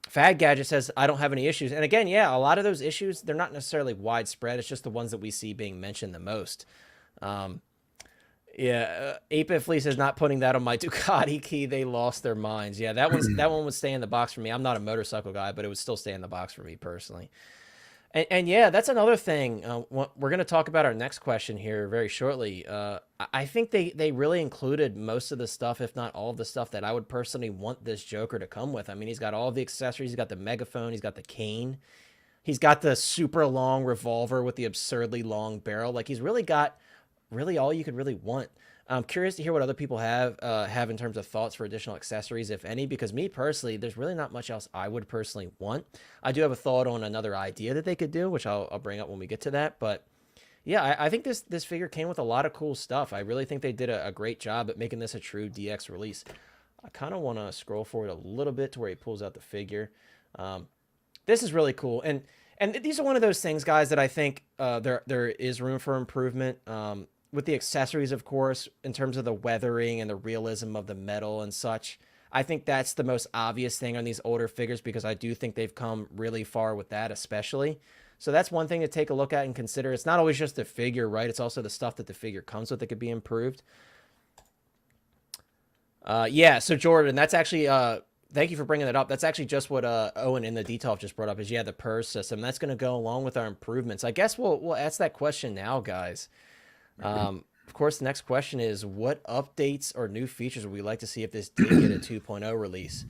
Fad Gadget says, I don't have any issues. And again, yeah, a lot of those issues, they're not necessarily widespread. It's just the ones that we see being mentioned the most. Yeah, 8-Bit Flea says, not putting that on my Ducati key. They lost their minds. Yeah, that one would stay in the box for me. I'm not a motorcycle guy, but it would still stay in the box for me personally. And yeah, that's another thing. We're going to talk about our next question here very shortly. I think they really included most of the stuff, if not all of the stuff that I would personally want this Joker to come with. I mean, he's got all the accessories. He's got the megaphone. He's got the cane. He's got the super long revolver with the absurdly long barrel. Like, he's really got all you could really want. I'm curious to hear what other people have in terms of thoughts for additional accessories, if any, because me personally, there's really not much else I would personally want. I do have a thought on another idea that they could do, which I'll bring up when we get to that. But yeah, I think this figure came with a lot of cool stuff. I really think they did a great job at making this a true DX release. I kind of want to scroll forward a little bit to where he pulls out the figure. This is really cool. And these are one of those things, guys, that I think there is room for improvement. With the accessories, of course, in terms of the weathering and the realism of the metal and such. I think that's the most obvious thing on these older figures because I do think they've come really far with that especially. So that's one thing to take a look at and consider. It's not always just the figure, right? It's also the stuff that the figure comes with that could be improved. Yeah, so Jordan, that's actually... thank you for bringing that up. That's actually just what Owen in the detail just brought up is, yeah, the PERS system. That's going to go along with our improvements. I guess we'll ask that question now, guys. Of course, the next question is, what updates or new features would we like to see if this did get a 2.0 release?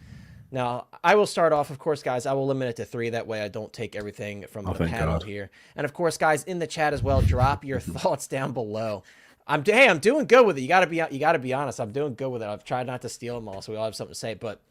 Now, I will start off, of course, guys. I will limit it to 3. That way I don't take everything from the panel here. And, of course, guys, in the chat as well, drop your thoughts down below. I'm doing good with it. You got to be honest. I'm doing good with it. I've tried not to steal them all, so we all have something to say. But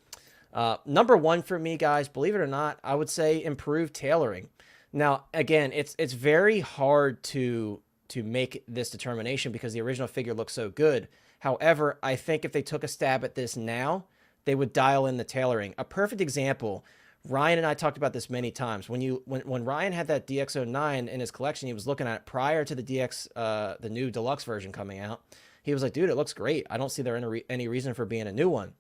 number 1 for me, guys, believe it or not, I would say improved tailoring. Now, again, it's very hard to make this determination because the original figure looks so good. However, I think if they took a stab at this now, they would dial in the tailoring. A perfect example, Ryan and I talked about this many times. When Ryan had that DX09 in his collection, he was looking at it prior to the new deluxe version coming out. He was like, dude, it looks great. I don't see there any reason for being a new one.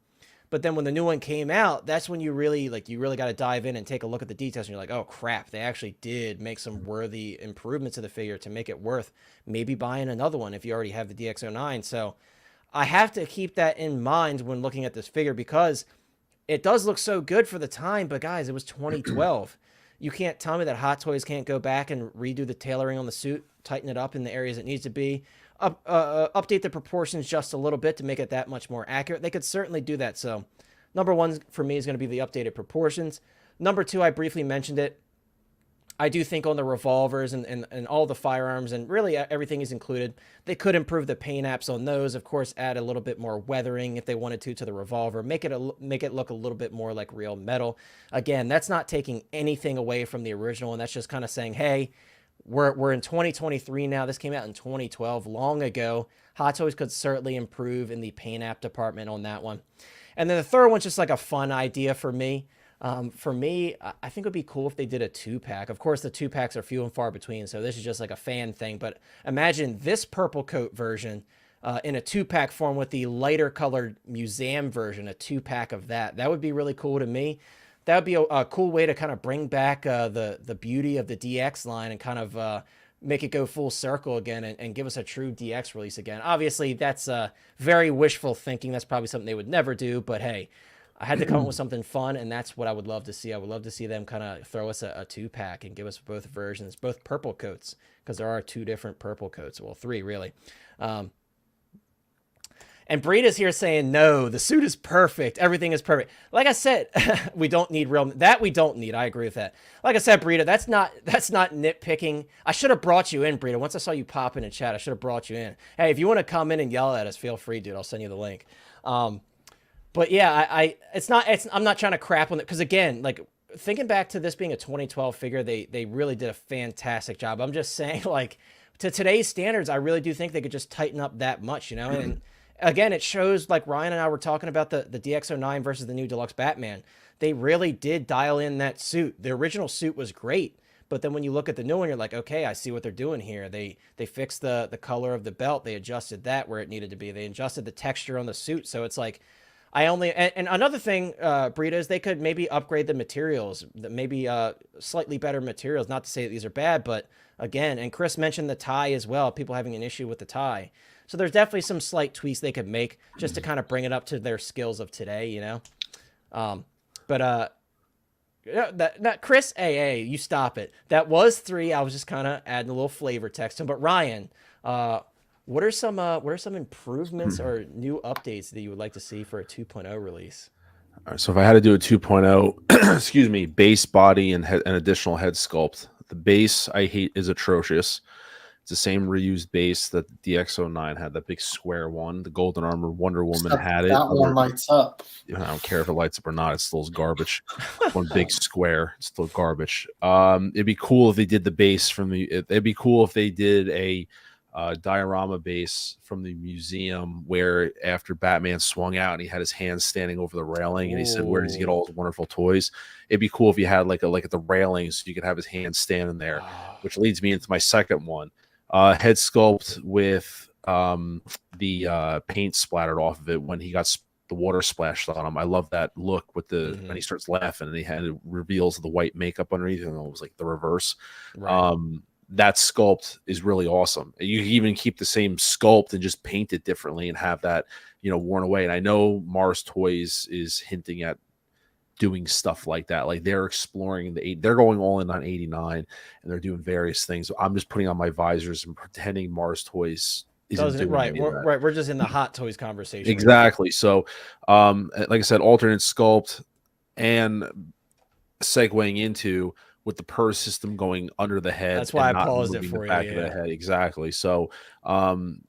But then when the new one came out, that's when you really got to dive in and take a look at the details. And you're like, oh, crap, they actually did make some worthy improvements to the figure to make it worth maybe buying another one if you already have the DX09. So I have to keep that in mind when looking at this figure because it does look so good for the time. But, guys, it was 2012. You can't tell me that Hot Toys can't go back and redo the tailoring on the suit, tighten it up in the areas it needs to be. Update the proportions just a little bit to make it that much more accurate. They could certainly do that. So number 1 for me is going to be the updated proportions. Number 2, I briefly mentioned it. I do think on the revolvers and all the firearms and really everything is included. They could improve the paint apps on those. Of course, add a little bit more weathering if they wanted to the revolver. Make it look a little bit more like real metal. Again, that's not taking anything away from the original, and that's just kind of saying, hey, we're in 2023 now. This came out in 2012, long ago. Hot Toys could certainly improve in the paint app department on that one. And then the third one's just like a fun idea for me. For me, I think it would be cool if they did a 2-pack. Of course, the 2-packs are few and far between, so this is just like a fan thing. But imagine this purple coat version in a 2-pack form with the lighter colored museum version, a 2-pack of that. That would be really cool to me. That would be a cool way to kind of bring back the beauty of the DX line and kind of make it go full circle again and give us a true DX release again. Obviously, that's very wishful thinking. That's probably something they would never do, but hey, I had to come up with something fun, and that's what I would love to see. I would love to see them kind of throw us a 2-pack and give us both versions, both purple coats, because there are 2 different purple coats. Well, 3, really. And Breda's here saying, no, the suit is perfect. Everything is perfect. Like I said, we don't need we don't need. I agree with that. Like I said, Breda, that's not nitpicking. I should have brought you in, Breda. Once I saw you pop in chat, I should have brought you in. Hey, if you want to come in and yell at us, feel free, dude. I'll send you the link. But yeah, I'm not trying to crap on it. Because again, like thinking back to this being a 2012 figure, they really did a fantastic job. I'm just saying, like, to today's standards, I really do think they could just tighten up that much, you know? And again, it shows, like Ryan and I were talking about the DX09 versus the new Deluxe Batman. They really did dial in that suit. The original suit was great, but then when you look at the new one, you're like, okay, I see what they're doing here. They fixed the color of the belt. They adjusted that where it needed to be. They adjusted the texture on the suit. So it's like, and another thing, Brita, is they could maybe upgrade the materials, maybe slightly better materials. Not to say that these are bad, but again, and Chris mentioned the tie as well, people having an issue with the tie. So there's definitely some slight tweaks they could make just to kind of bring it up to their skills of today, you know? That Chris AA, you stop it. That was 3. I was just kind of adding a little flavor text to him. But Ryan, what are some improvements or new updates that you would like to see for a 2.0 release? All right, so if I had to do a 2.0, excuse me, base, body, and an additional head sculpt. The base I hate is atrocious. It's the same reused base that the DX09 had, that big square one. The Golden Armor Wonder Woman had it. That one lights up. I don't care if it lights up or not. It still is garbage. One big square. It's still garbage. It'd be cool if they did the base from the. It'd be cool if they did a diorama base from the museum where after Batman swung out and he had his hands standing over the railing and he said, "Where does he get all his wonderful toys?" It'd be cool if you had like at the railings so you could have his hands standing there, which leads me into my second one. Head sculpt with the paint splattered off of it when he got the water splashed on him. I love that look with the when he starts laughing and it reveals the white makeup underneath, and it was like the reverse. Right. That sculpt is really awesome. You can even keep the same sculpt and just paint it differently and have that, worn away. And I know Mars Toys is hinting at doing stuff like that. Like they're exploring they're going all in on 89 and they're doing various things. I'm just putting on my visors and pretending Mars Toys isn't doing right. any of that. Right. We're just in the Hot Toys conversation. Exactly. So, like I said, alternate sculpt and segueing into with the purse system going under the head. That's why I paused it for you. Back of the head. Exactly. So, and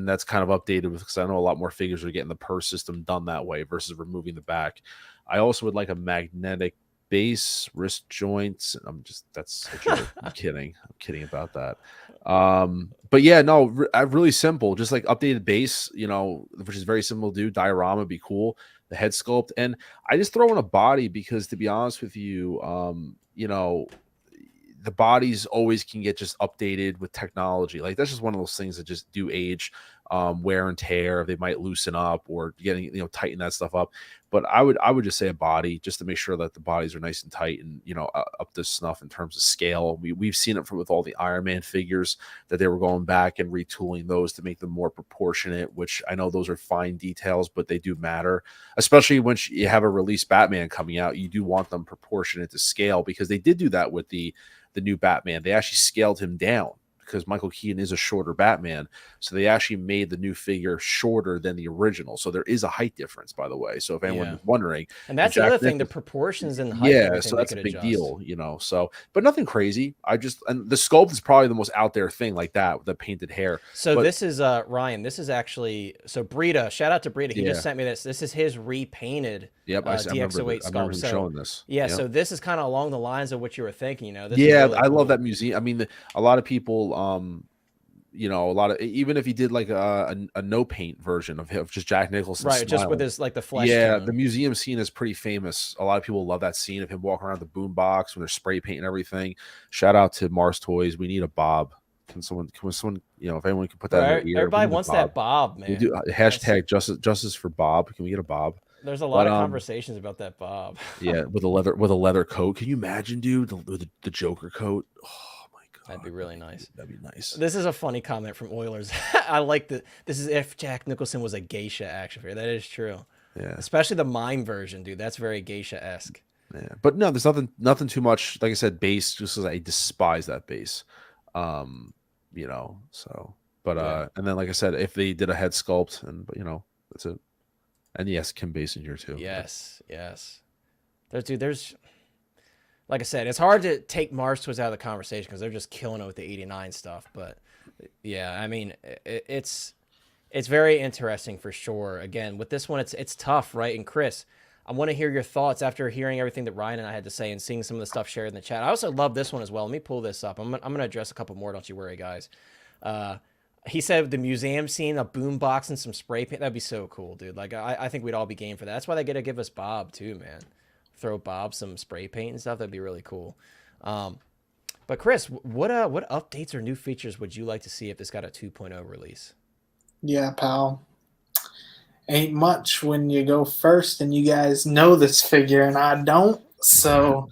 that's kind of updated because I know a lot more figures are getting the purse system done that way versus removing the back. I also would like a magnetic base, wrist joints. That's a joke. I'm kidding about that. But yeah, no, really simple. Just like updated base, which is very simple to do. Diorama would be cool. The head sculpt, and I just throw in a body because, to be honest with you, the bodies always can get just updated with technology. Like that's just one of those things that just do age, wear and tear. They might loosen up or tighten that stuff up. But I would just say a body just to make sure that the bodies are nice and tight and up to snuff in terms of scale. We've seen it with all the Iron Man figures that they were going back and retooling those to make them more proportionate. Which I know those are fine details, but they do matter, especially when you have a release Batman coming out. You do want them proportionate to scale because they did do that with the new Batman. They actually scaled him down because Michael Keaton is a shorter Batman. So they actually made the new figure shorter than the original. So there is a height difference, by the way. So if anyone is wondering. And that's the other thing, the proportions and the height. Yeah, so that's a big deal, So, but nothing crazy. And the sculpt is probably the most out there thing like that with the painted hair. So this is, Ryan, this is actually, so Brita, shout out to Brita. He just sent me this. This is his repainted DX08 sculpt. I remember him showing this. Yeah, so this is kind of along the lines of what you were thinking, This yeah, really I love that museum. I mean, a lot of people, even if he did like a no paint version of him, just Jack Nicholson, right? Just with his like the flesh. Yeah, tone. the museum scene is pretty famous. A lot of people love that scene of him walking around the boombox when they're spray painting everything. Shout out to Mars Toys. We need a Bob. Can someone, if anyone can put that in their ear. Everybody wants that Bob, man. We do hashtag justice for Bob. Can we get a Bob? There's a lot of conversations about that Bob. Yeah, with a leather coat. Can you imagine, dude, the Joker coat? Oh my god, that'd be really nice. That'd be nice. This is a funny comment from Oilers. I like that. This is if Jack Nicholson was a geisha action figure. That is true. Yeah, especially the mime version, dude. That's very geisha-esque. Yeah, but no, there's nothing too much. Like I said, base. Just because I despise that base. So, but and then like I said, if they did a head sculpt, that's it. And yes, Kim Basinger too. Yes. There's like I said, it's hard to take Mars Toys out of the conversation because they're just killing it with the 89 stuff. But yeah, I mean, it's very interesting for sure. Again, with this one, it's tough, right? And Chris, I want to hear your thoughts after hearing everything that Ryan and I had to say and seeing some of the stuff shared in the chat. I also love this one as well. Let me pull this up. I'm gonna address a couple more. Don't you worry, guys. He said the museum scene, a boom box and some spray paint. That'd be so cool, dude. Like I think we'd all be game for that. That's why they gotta give us Bob too, man. Throw Bob some spray paint and stuff. That'd be really cool. But Chris, what updates or new features would you like to see if this got a 2.0 release? Yeah, pal. Ain't much when you go first, and you guys know this figure, and I don't. So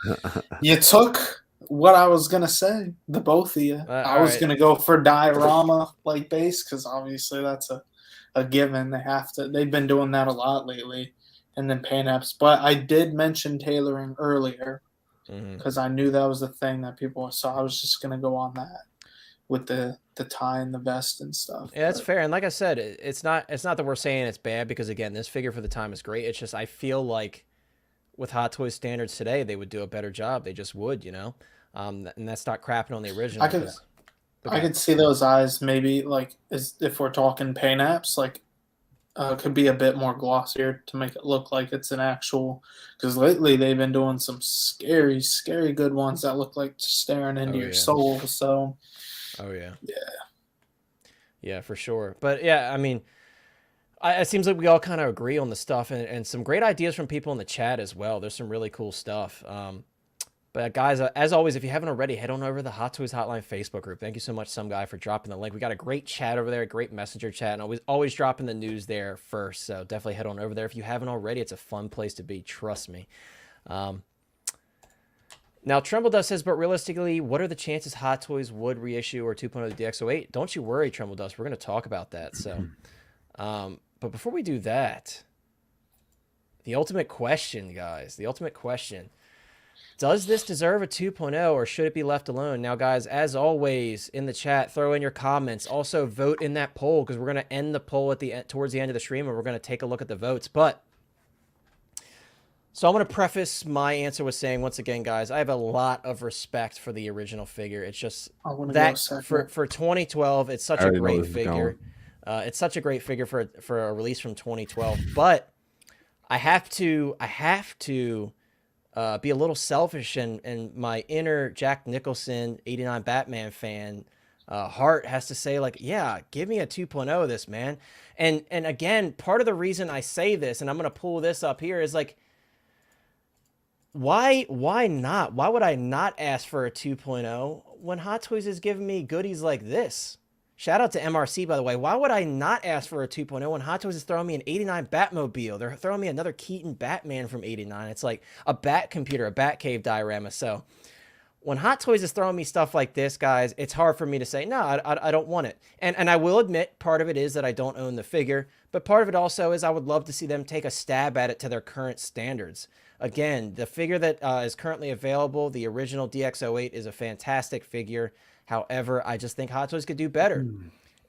you took what I was gonna say, the both of you. I was gonna go for diorama like base because obviously that's a given. They've been doing that a lot lately, and then paint apps. But I did mention tailoring earlier because I knew that was the thing that people saw. I was just gonna go on that with the tie and the vest and stuff. Yeah, that's fair. And like I said, it's not that we're saying it's bad because again, this figure for the time is great. It's just I feel like with Hot Toys standards today, they would do a better job. They just would, you know. And that's not crapping on the original. I could see those eyes maybe like if we're talking paint apps, like could be a bit more glossier to make it look like it's an actual. Because lately they've been doing some scary, scary good ones that look like staring into your soul. So. Oh yeah. Yeah. Yeah, for sure. But yeah, I mean, it seems like we all kind of agree on the stuff and some great ideas from people in the chat as well. There's some really cool stuff. But guys, as always, if you haven't already, head on over to the Hot Toys Hotline Facebook group. Thank you so much, some guy, for dropping the link. We got a great chat over there, a great messenger chat, and always dropping the news there first. So definitely head on over there if you haven't already. It's a fun place to be. Trust me. Now, Tremble Dust says, but realistically, what are the chances Hot Toys would reissue or 2.0 the DX08? Don't you worry, Tremble Dust. We're going to talk about that. So, but before we do that, the ultimate question, guys, the ultimate question. Does this deserve a 2.0 or should it be left alone? Now, guys, as always, in the chat, throw in your comments. Also, vote in that poll because we're going to end the poll towards the end of the stream and we're going to take a look at the votes. So I'm going to preface my answer with saying, once again, guys, I have a lot of respect for the original figure. It's just that for 2012, it's such a great figure. It's such a great figure for a release from 2012. But I have to be a little selfish, and my inner Jack Nicholson 89 Batman fan heart has to say, like, yeah, give me a 2.0 of this, man. And again, part of the reason I say this, and I'm going to pull this up here, is like, why not? Why would I not ask for a 2.0 when Hot Toys is giving me goodies like this? Shout out to MRC, by the way. Why would I not ask for a 2.0 when Hot Toys is throwing me an 89 Batmobile? They're throwing me another Keaton Batman from 89. It's like a Bat computer, a Batcave diorama. So when Hot Toys is throwing me stuff like this, guys, it's hard for me to say, no, I don't want it. And I will admit, part of it is that I don't own the figure, but part of it also is I would love to see them take a stab at it to their current standards. Again, the figure that is currently available, the original DX08, is a fantastic figure. However, I just think Hot Toys could do better.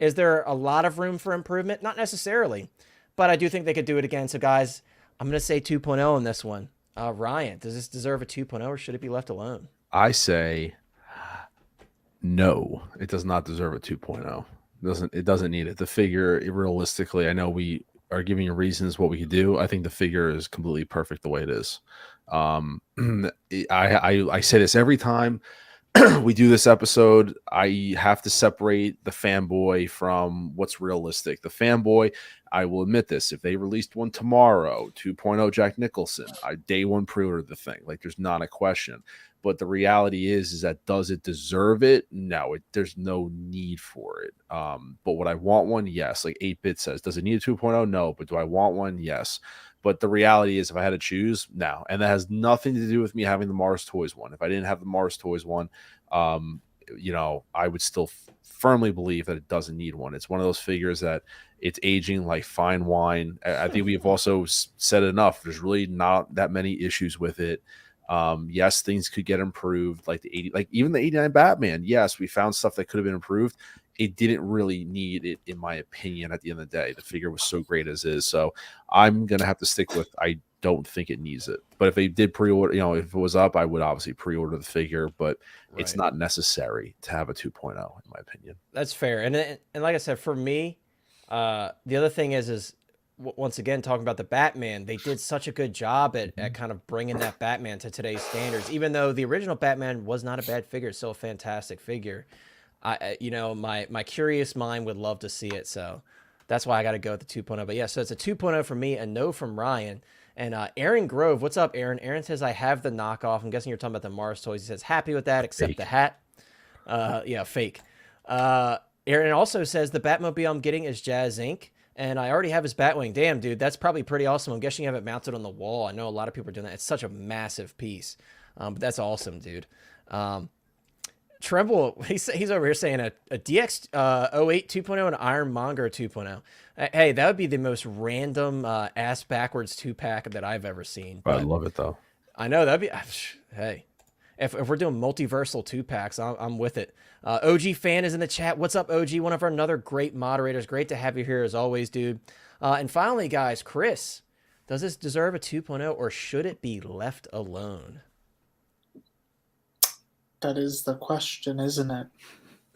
Is there a lot of room for improvement? Not necessarily, but I do think they could do it again. So, guys, I'm going to say 2.0 on this one. Ryan, does this deserve a 2.0 or should it be left alone? I say no, it does not deserve a 2.0. It doesn't need it. The figure, realistically, I know we are giving you reasons what we could do. I think the figure is completely perfect the way it is. I say this every time we do this episode. I have to separate the fanboy from what's realistic. The fanboy, I will admit this, if they released one tomorrow, 2.0 Jack Nicholson, I day one pre-ordered the thing. Like, there's not a question. But the reality is that does it deserve it? No, there's no need for it. But would I want one? Yes. Like 8-Bit says, does it need a 2.0? No. But do I want one? Yes. But the reality is, if I had to choose, no. And that has nothing to do with me having the Mars Toys one. If I didn't have the Mars Toys one, you know, I would still firmly believe that it doesn't need one. It's one of those figures that it's aging like fine wine. I think we've also said enough. There's really not that many issues with it. Yes, things could get improved, like even the 89 Batman. Yes, we found stuff that could have been improved. It didn't really need it, in my opinion. At the end of the day, the figure was so great as is. So I'm gonna have to stick with, I don't think it needs it. But if they did pre-order, you know, if it was up, I would obviously pre-order the figure. But it's not necessary to have a 2.0, in my opinion. That's fair. And like I said, for me, the other thing is once again, talking about the Batman, they did such a good job at kind of bringing that Batman to today's standards. Even though the original Batman was not a bad figure, it's still a fantastic figure. You know, my curious mind would love to see it, so that's why I got to go with the 2.0. But yeah, so it's a 2.0 from me, a no from Ryan. And Aaron Grove, what's up, Aaron? Aaron says, I have the knockoff. I'm guessing you're talking about the Mars toys. He says, happy with that, except Fake. the hat. Yeah, fake. Aaron also says, the Batmobile I'm getting is Jazz Inc., and I already have his Batwing. Damn, dude, that's probably pretty awesome. I'm guessing you have it mounted on the wall. I know a lot of people are doing that. It's such a massive piece. But that's awesome, dude. Tremble, he's over here saying a DX08 2.0 and an Ironmonger 2.0. Hey, that would be the most random ass backwards 2-pack that I've ever seen. I love it though. I know that'd be. Hey, if we're doing multiversal 2-packs, I'm with it. OG fan is in the chat. What's up, OG? One of our another great moderators. Great to have you here as always, dude. And finally, guys, Chris, does this deserve a 2.0 or should it be left alone? That is the question, isn't it?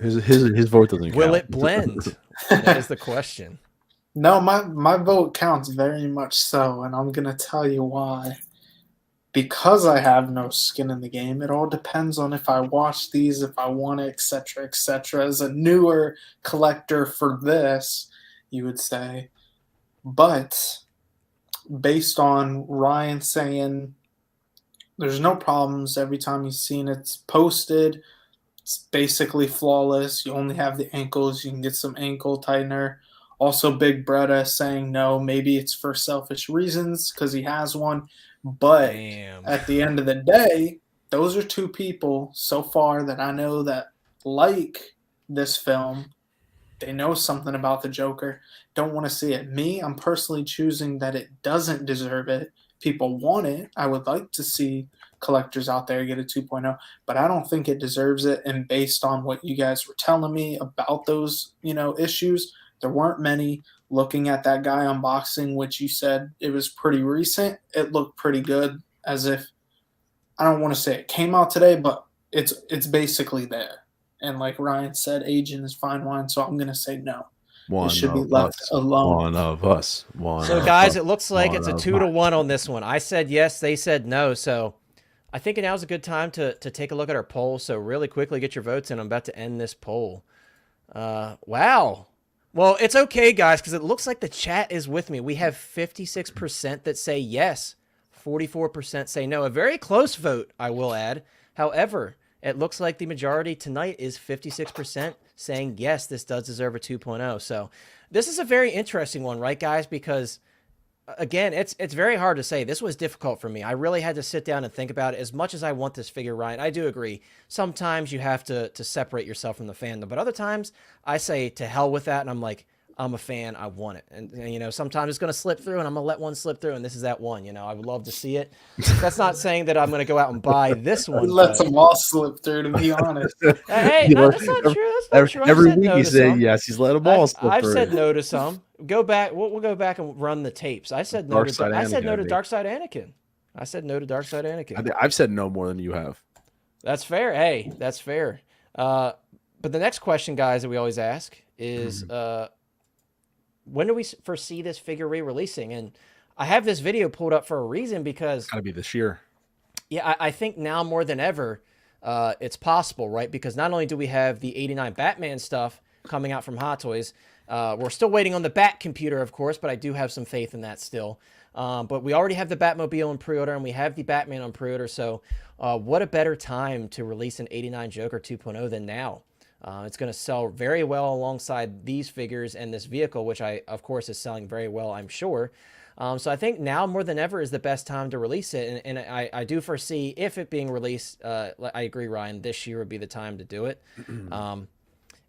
His vote doesn't count. Will it blend? That is the question. No, my vote counts very much so, and I'm gonna tell you why. Because I have no skin in the game, it all depends on if I watch these, if I want it, etc., etc. As a newer collector for this, you would say. But based on Ryan saying there's no problems every time he's seen it's posted, it's basically flawless. You only have the ankles. You can get some ankle tightener. Also, Big Bretta saying no, maybe it's for selfish reasons because he has one. But at the end of the day, those are two people so far that I know that like this film. They know something about the Joker. Don't want to see it. Me, I'm personally choosing that it doesn't deserve it. People want it. I would like to see collectors out there get a 2.0, but I don't think it deserves it. And based on what you guys were telling me about those, issues, there weren't many. Looking at that guy unboxing, which you said it was pretty recent, it looked pretty good. As if, I don't want to say it came out today, but it's basically there. And like Ryan said, aging is fine wine, so I'm gonna say no. It should be left alone. One of us. So guys, it looks like it's a 2-1 on this one. I said yes, they said no. So I think now's a good time to take a look at our poll. So really quickly, get your votes in. I'm about to end this poll. Wow. Well, it's okay, guys, because it looks like the chat is with me. We have 56% that say yes, 44% say no. A very close vote, I will add. However, it looks like the majority tonight is 56% saying yes, this does deserve a 2.0. So this is a very interesting one, right, guys? Because again, it's very hard to say. This was difficult for me. I really had to sit down and think about it. As much as I want this figure, Ryan, I do agree. Sometimes you have to separate yourself from the fandom, but other times I say to hell with that, and I'm like, I'm a fan. I want it. And sometimes it's going to slip through, and I'm going to let one slip through, and this is that one. I would love to see it. That's not saying that I'm going to go out and buy this one. Let them all slip through, to be honest. Hey, no, that's not true. That's not true. Every week you say yes, he's let them all slip through. I've said no to some. Go back. We'll go back and run the tapes. I said no to Darkside Anakin. I said no to Darkside Anakin. I've said no more than you have. That's fair. Hey, that's fair. But the next question, guys, that we always ask is, when do we foresee this figure re-releasing? And I have this video pulled up for a reason because It's got to be this year. Yeah, I think now more than ever, it's possible, right? Because not only do we have the '89 Batman stuff coming out from Hot Toys, we're still waiting on the Bat computer, of course, but I do have some faith in that still. But we already have the Batmobile in pre-order, and we have the Batman on pre-order. So what a better time to release an '89 Joker 2.0 than now? It's going to sell very well alongside these figures and this vehicle, which of course, is selling very well, I'm sure. So I think now more than ever is the best time to release it. And I do foresee if it being released, I agree, Ryan, this year would be the time to do it. And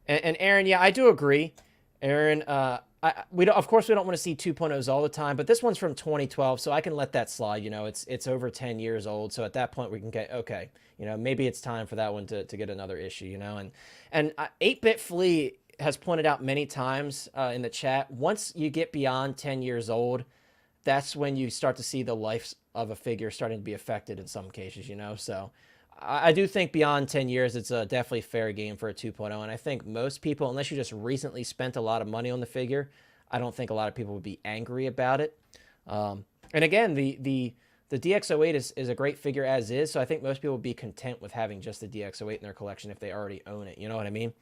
Aaron, yeah, I do agree. Aaron, of course, we don't want to see 2.0s all the time, but this one's from 2012, so I can let that slide. It's over 10 years old. So at that point we can get, okay, maybe it's time for that one to get another issue, and 8-Bit Flea has pointed out many times in the chat, once you get beyond 10 years old, that's when you start to see the life of a figure starting to be affected in some cases, so I do think beyond 10 years, it's a definitely fair game for a 2.0. And I think most people, unless you just recently spent a lot of money on the figure, I don't think a lot of people would be angry about it. And again, the DX08 is a great figure as is, so I think most people would be content with having just the DX08 in their collection if they already own it. You know what I mean?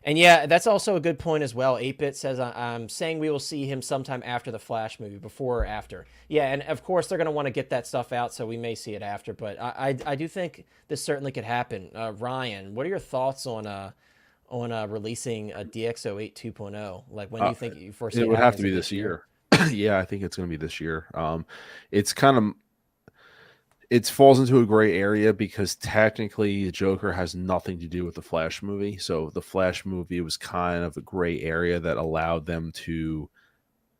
And yeah, that's also a good point as well. 8-Bit says, I'm saying we will see him sometime after the Flash movie, before or after. Yeah, and of course they're going to want to get that stuff out, so we may see it after. But I do think this certainly could happen. Ryan, what are your thoughts on releasing a DX08 2.0? Like, when do you think you foresee it would happening? have to be this year. Yeah, I think it's going to be this year. It's kind of, it falls into a gray area because technically the Joker has nothing to do with the Flash movie. So the Flash movie was kind of a gray area that allowed them to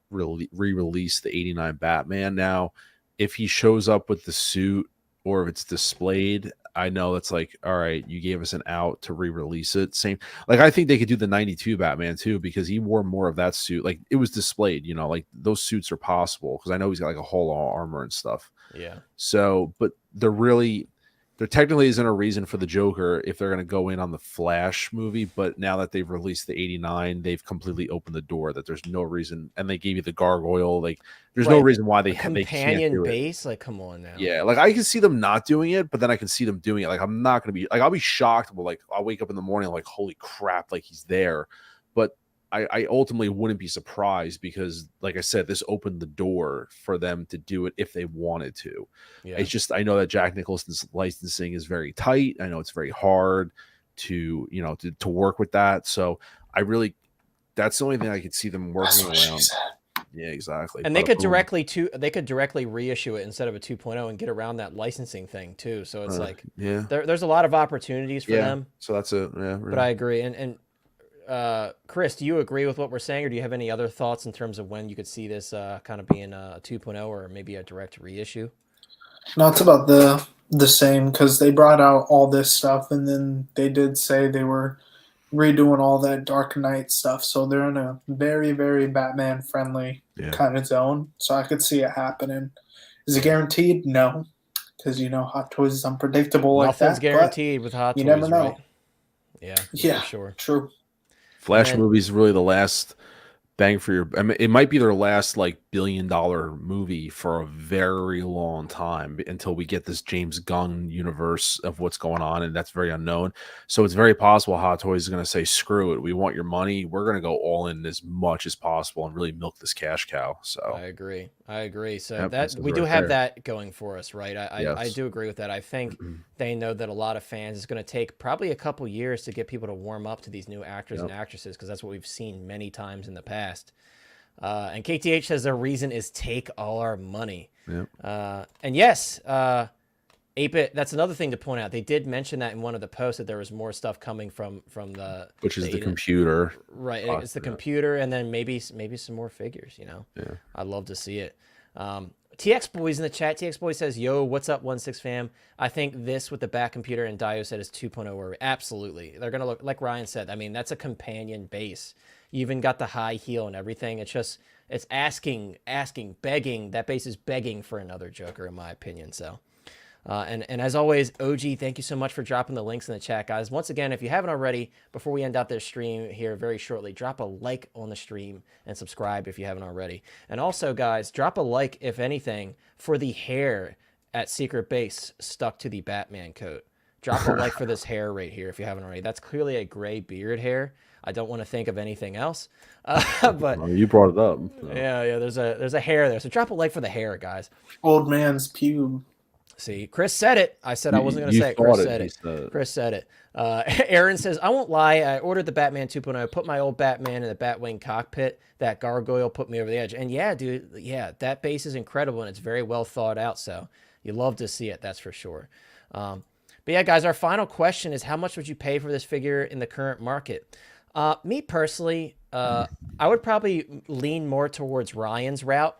re-release the 89 Batman. Now, if he shows up with the suit or if it's displayed, I know that's like, all right, you gave us an out to re-release it. Same, like, I think they could do the 92 Batman too, because he wore more of that suit. Like, it was displayed, you know, like those suits are possible because I know he's got like a whole lot of armor and stuff. Yeah. So, but there technically isn't a reason for the Joker if they're going to go in on the Flash movie. But now that they've released the 89, they've completely opened the door that there's no reason. And they gave you the gargoyle. Like, there's no reason why they can't do it. Base. Like, come on now. Yeah. Like, I can see them not doing it, but then I can see them doing it. Like, I'm not going to be like, I'll be shocked. But like, I'll wake up in the morning, like, holy crap, like he's there. But I ultimately wouldn't be surprised because, like I said, this opened the door for them to do it if they wanted to. Yeah. It's just, I know that Jack Nicholson's licensing is very tight. I know it's very hard to, you know, to work with that. So that's the only thing I could see them working around. Yeah, exactly. And they could directly reissue it instead of a 2.0 and get around that licensing thing too. So it's there's a lot of opportunities for them. So that's it. Yeah. Really. But I agree. And Chris, do you agree with what we're saying, or do you have any other thoughts in terms of when you could see this kind of being a 2.0 or maybe a direct reissue? No, it's about the same because they brought out all this stuff and then they did say they were redoing all that Dark Knight stuff. So they're in a very, very Batman friendly kind of zone. So I could see it happening. Is it guaranteed? No, because you know Hot Toys is unpredictable. Nothing's guaranteed with Hot Toys. You never know. Right? Yeah, for sure. True. Flash movie is really the last bang for your. I mean, it might be their last like $1 billion movie for a very long time until we get this James Gunn universe of what's going on, and that's very unknown. So it's very possible Hot Toys is going to say, "Screw it, we want your money. We're going to go all in as much as possible and really milk this cash cow." So I agree. So that we do have that going for us, right? I do agree with that. I think they know that a lot of fans is going to take probably a couple years to get people to warm up to these new actors and actresses because that's what we've seen many times in the past. And KTH says their reason is take all our money. And yes, 8-Bit, that's another thing to point out. They did mention that in one of the posts that there was more stuff coming from the computer. Right, it's the computer, and then maybe some more figures. You know, I'd love to see it. TX Boys in the chat. TX Boy says, "Yo, what's up, 1-6 fam? I think this with the back computer and Dio said is 2.0 or absolutely. They're gonna look like Ryan said. I mean, that's a companion base. You even got the high heel and everything. It's asking, begging. That base is begging for another Joker, in my opinion. So." And as always, OG, thank you so much for dropping the links in the chat, guys. Once again, if you haven't already, before we end out this stream here very shortly, drop a like on the stream and subscribe if you haven't already. And also, guys, drop a like, if anything, for the hair at Secret Base stuck to the Batman coat. Drop a like for this hair right here if you haven't already. That's clearly a gray beard hair. I don't want to think of anything else. But well, you brought it up. So. Yeah, there's a hair there. So drop a like for the hair, guys. Old man's pube. See, Chris said it. I said I wasn't going to say it. Chris said it. Chris said it. Aaron says, I won't lie. I ordered the Batman 2.0. Put my old Batman in the Batwing cockpit. That gargoyle put me over the edge. And yeah, dude, that base is incredible, and it's very well thought out. So you love to see it. That's for sure. But yeah, guys, our final question is, how much would you pay for this figure in the current market? Me personally, I would probably lean more towards Ryan's route.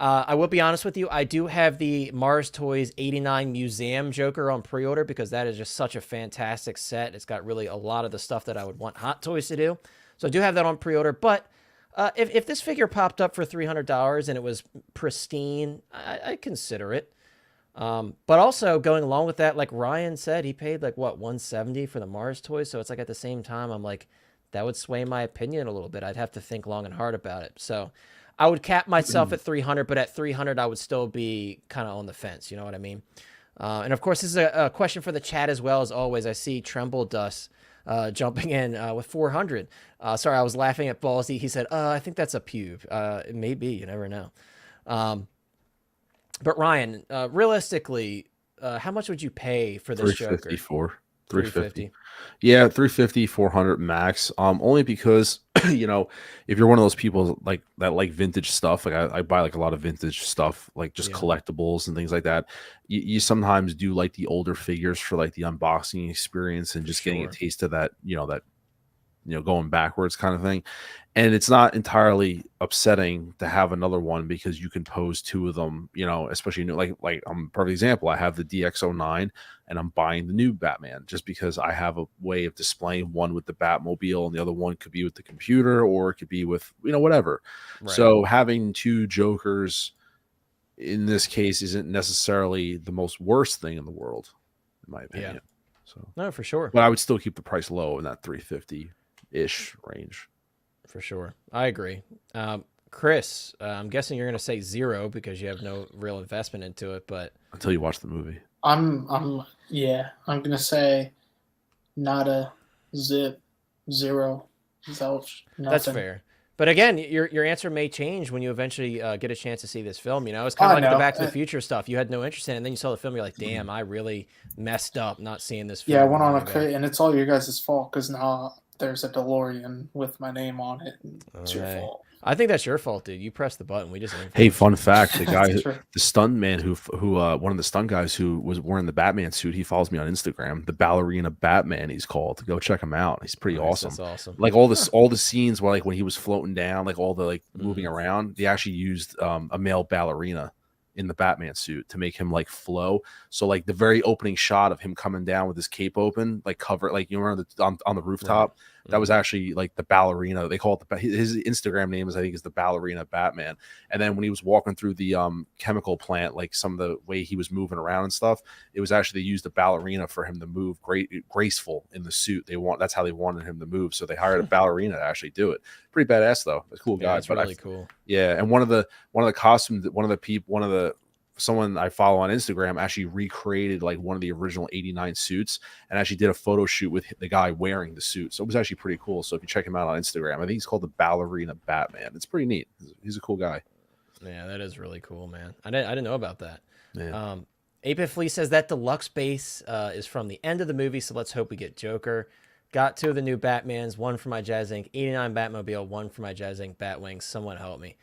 I will be honest with you. I do have the Mars Toys 89 Museum Joker on pre-order because that is just such a fantastic set. It's got really a lot of the stuff that I would want Hot Toys to do. So I do have that on pre-order. But if this figure popped up for $300 and it was pristine, I'd consider it. But also going along with that, like Ryan said, he paid like, what, $170 for the Mars Toys. So it's like at the same time, I'm like, that would sway my opinion a little bit. I'd have to think long and hard about it. So I would cap myself at 300, but at 300, I would still be kind of on the fence. You know what I mean? And of course, this is a question for the chat as well. As always, I see Tremble Dust jumping in with 400. Sorry, I was laughing at Ballsy. He said, I think that's a pube. It may be. You never know. But Ryan, realistically, how much would you pay for this Joker? 350. Yeah, 350, 400 max. Only because if you're one of those people like that like vintage stuff, like I buy like a lot of vintage stuff, like just collectibles and things like that. You sometimes do like the older figures for like the unboxing experience and just getting a taste of that, going backwards kind of thing. And it's not entirely upsetting to have another one because you can pose two of them, especially like perfect example. I have the DX09 and I'm buying the new Batman just because I have a way of displaying one with the Batmobile and the other one could be with the computer or it could be with, whatever. Right. So having two Jokers in this case isn't necessarily the most worst thing in the world, in my opinion. Yeah. So no, for sure. But I would still keep the price low in that 350-ish range. For sure. I agree. Chris, I'm guessing you're going to say 0 because you have no real investment into it, but until you watch the movie. I'm going to say not a zip, 0, zilch, nothing. That's fair. But again, your answer may change when you eventually get a chance to see this film. It's kind of like the Back to the Future stuff. You had no interest in it, and then you saw the film. You're like, damn, I really messed up not seeing this film. Yeah, I went on a crazy, and it's all your guys' fault because now there's a DeLorean with my name on it. And it's your fault. I think that's your fault, dude. You pressed the button. We just fun fact: the guy, the stunt man who one of the stunt guys who was wearing the Batman suit, he follows me on Instagram. The Ballerina Batman, he's called. Go check him out. He's pretty awesome. That's awesome. Like all the scenes where like when he was floating down, like all the like moving around, they actually used a male ballerina in the Batman suit to make him like flow. So like the very opening shot of him coming down with his cape open, like cover, like remember on the rooftop. Right. That was actually like the ballerina. They call it his Instagram name is the Ballerina Batman. And then when he was walking through the chemical plant, like some of the way he was moving around and stuff, it was actually they used a ballerina for him to move graceful in the suit. That's how they wanted him to move. So they hired a ballerina to actually do it. Pretty badass though. A cool guy. It's really cool. Yeah, and one of the costumes, someone I follow on Instagram actually recreated like one of the original 89 suits and actually did a photo shoot with the guy wearing the suit. So it was actually pretty cool. So if you check him out on Instagram, I think he's called the Ballerina Batman. It's pretty neat. He's a cool guy. Yeah, that is really cool, man. I didn't know about that. Yeah. Apith Lee says that deluxe base is from the end of the movie, so let's hope we get Joker. Got 2 of the new Batmans, 1 for my Jazz Inc. 89 Batmobile, 1 for my Jazz Inc. Batwing. Someone help me.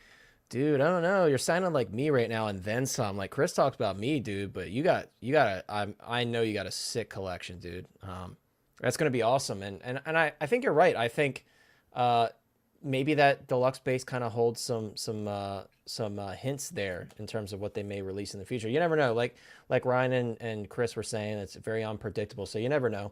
Dude, I don't know. You're sounding like me right now and then some. Like Chris talks about me, dude, but I know you got a sick collection, dude. That's going to be awesome. And I think you're right. I think maybe that deluxe base kind of holds some hints there in terms of what they may release in the future. You never know. Like Ryan and Chris were saying, it's very unpredictable, so you never know.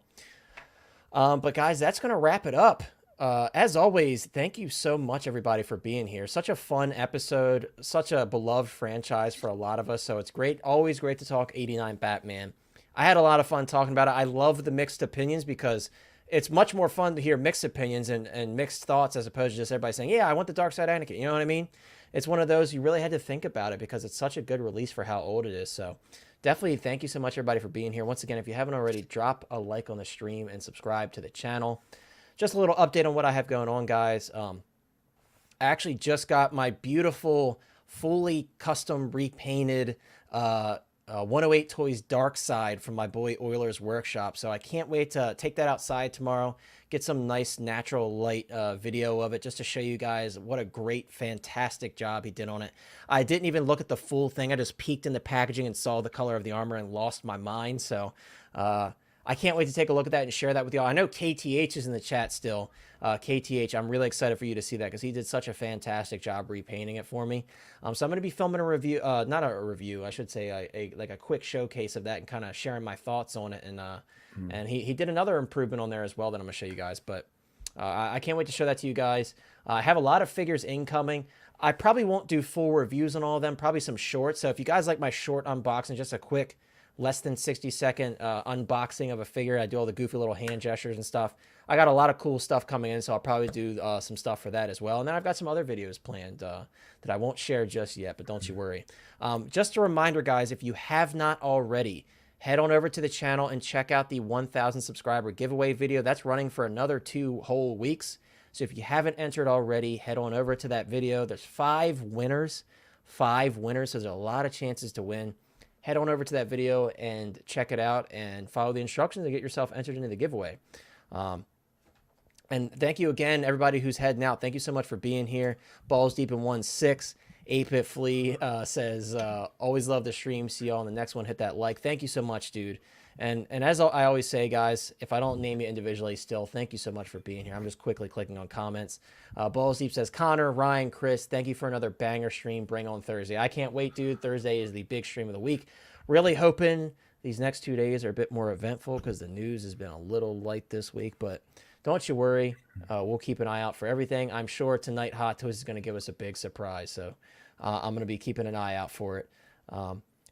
But guys, that's going to wrap it up. As always, thank you so much, everybody, for being here. Such a fun episode, such a beloved franchise for a lot of us. So it's great, always great to talk 89 Batman. I had a lot of fun talking about it. I love the mixed opinions because it's much more fun to hear mixed opinions and mixed thoughts as opposed to just everybody saying, yeah, I want the Dark Side Anakin. You know what I mean? It's one of those you really had to think about it because it's such a good release for how old it is. So definitely thank you so much, everybody, for being here. Once again, if you haven't already, drop a like on the stream and subscribe to the channel. Just a little update on what I have going on, guys. I actually just got my beautiful, fully custom repainted 108 Toys Dark Side from my boy Euler's Workshop. So I can't wait to take that outside tomorrow, get some nice natural light video of it just to show you guys what a great, fantastic job he did on it. I didn't even look at the full thing. I just peeked in the packaging and saw the color of the armor and lost my mind. So I can't wait to take a look at that and share that with y'all. I know KTH is in the chat still. KTH, I'm really excited for you to see that because he did such a fantastic job repainting it for me. So I'm going to be filming a review, not a review, I should say a quick showcase of that and kind of sharing my thoughts on it. And he did another improvement on there as well that I'm going to show you guys. But I can't wait to show that to you guys. I have a lot of figures incoming. I probably won't do full reviews on all of them, probably some shorts. So if you guys like my short unboxing, just a quick less than 60-second unboxing of a figure. I do all the goofy little hand gestures and stuff. I got a lot of cool stuff coming in, so I'll probably do some stuff for that as well. And then I've got some other videos planned that I won't share just yet, but don't you worry. Just a reminder, guys, if you have not already, head on over to the channel and check out the 1,000 subscriber giveaway video. That's running for another 2 whole weeks. So if you haven't entered already, head on over to that video. There's 5 winners. 5 winners. So there's a lot of chances to win. Head on over to that video and check it out and follow the instructions to get yourself entered into the giveaway. And thank you again, everybody who's heading out. Thank you so much for being here. Balls Deep in 1-6. 8-Bit Flea says, always love the stream. See y'all on the next one. Hit that like. Thank you so much, dude. And as I always say, guys, if I don't name you individually still, thank you so much for being here. I'm just quickly clicking on comments. Balls Deep says, Connor, Ryan, Chris, thank you for another banger stream. Bring on Thursday. I can't wait, dude. Thursday is the big stream of the week. Really hoping these next 2 days are a bit more eventful because the news has been a little light this week. But don't you worry. We'll keep an eye out for everything. I'm sure tonight Hot Toys is going to give us a big surprise. So I'm going to be keeping an eye out for it.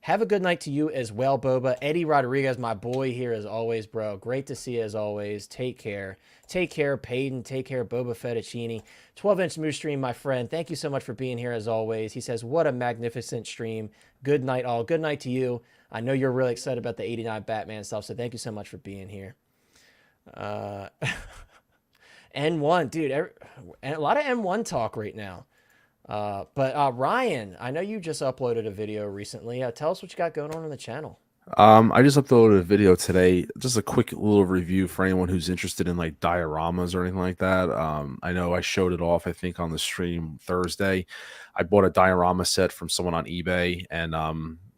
Have a good night to you as well, Boba. Eddie Rodriguez, my boy here as always, bro. Great to see you as always. Take care. Take care, Peyton. Take care, Boba Fettuccine. 12-inch Moose Stream, my friend. Thank you so much for being here as always. He says, what a magnificent stream. Good night, all. Good night to you. I know you're really excited about the 89 Batman stuff, so thank you so much for being here. N1, dude. A lot of M1 talk right now. But Ryan, I know you just uploaded a video recently. Tell us what you got going on the channel. I just uploaded a video today, just a quick little review for anyone who's interested in like dioramas or anything like that. I know I showed it off, I think, on the stream Thursday. I bought a diorama set from someone on eBay, and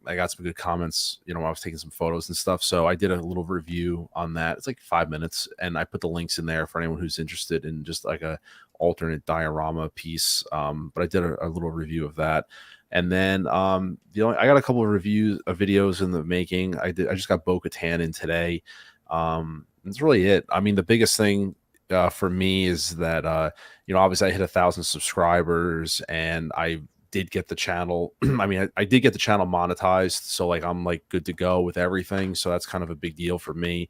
I got some good comments, you know, when I was taking some photos and stuff. So I did a little review on that. It's like 5 minutes, and I put the links in there for anyone who's interested in just like a alternate diorama piece. But I did a little review of that. And then I got a couple of videos in the making. I just got Bo-Katan in today. That's really it. I mean, the biggest thing for me is that obviously I hit 1,000 subscribers, and I did get the channel. I mean, I did get the channel monetized, so like I'm like good to go with everything. So that's kind of a big deal for me.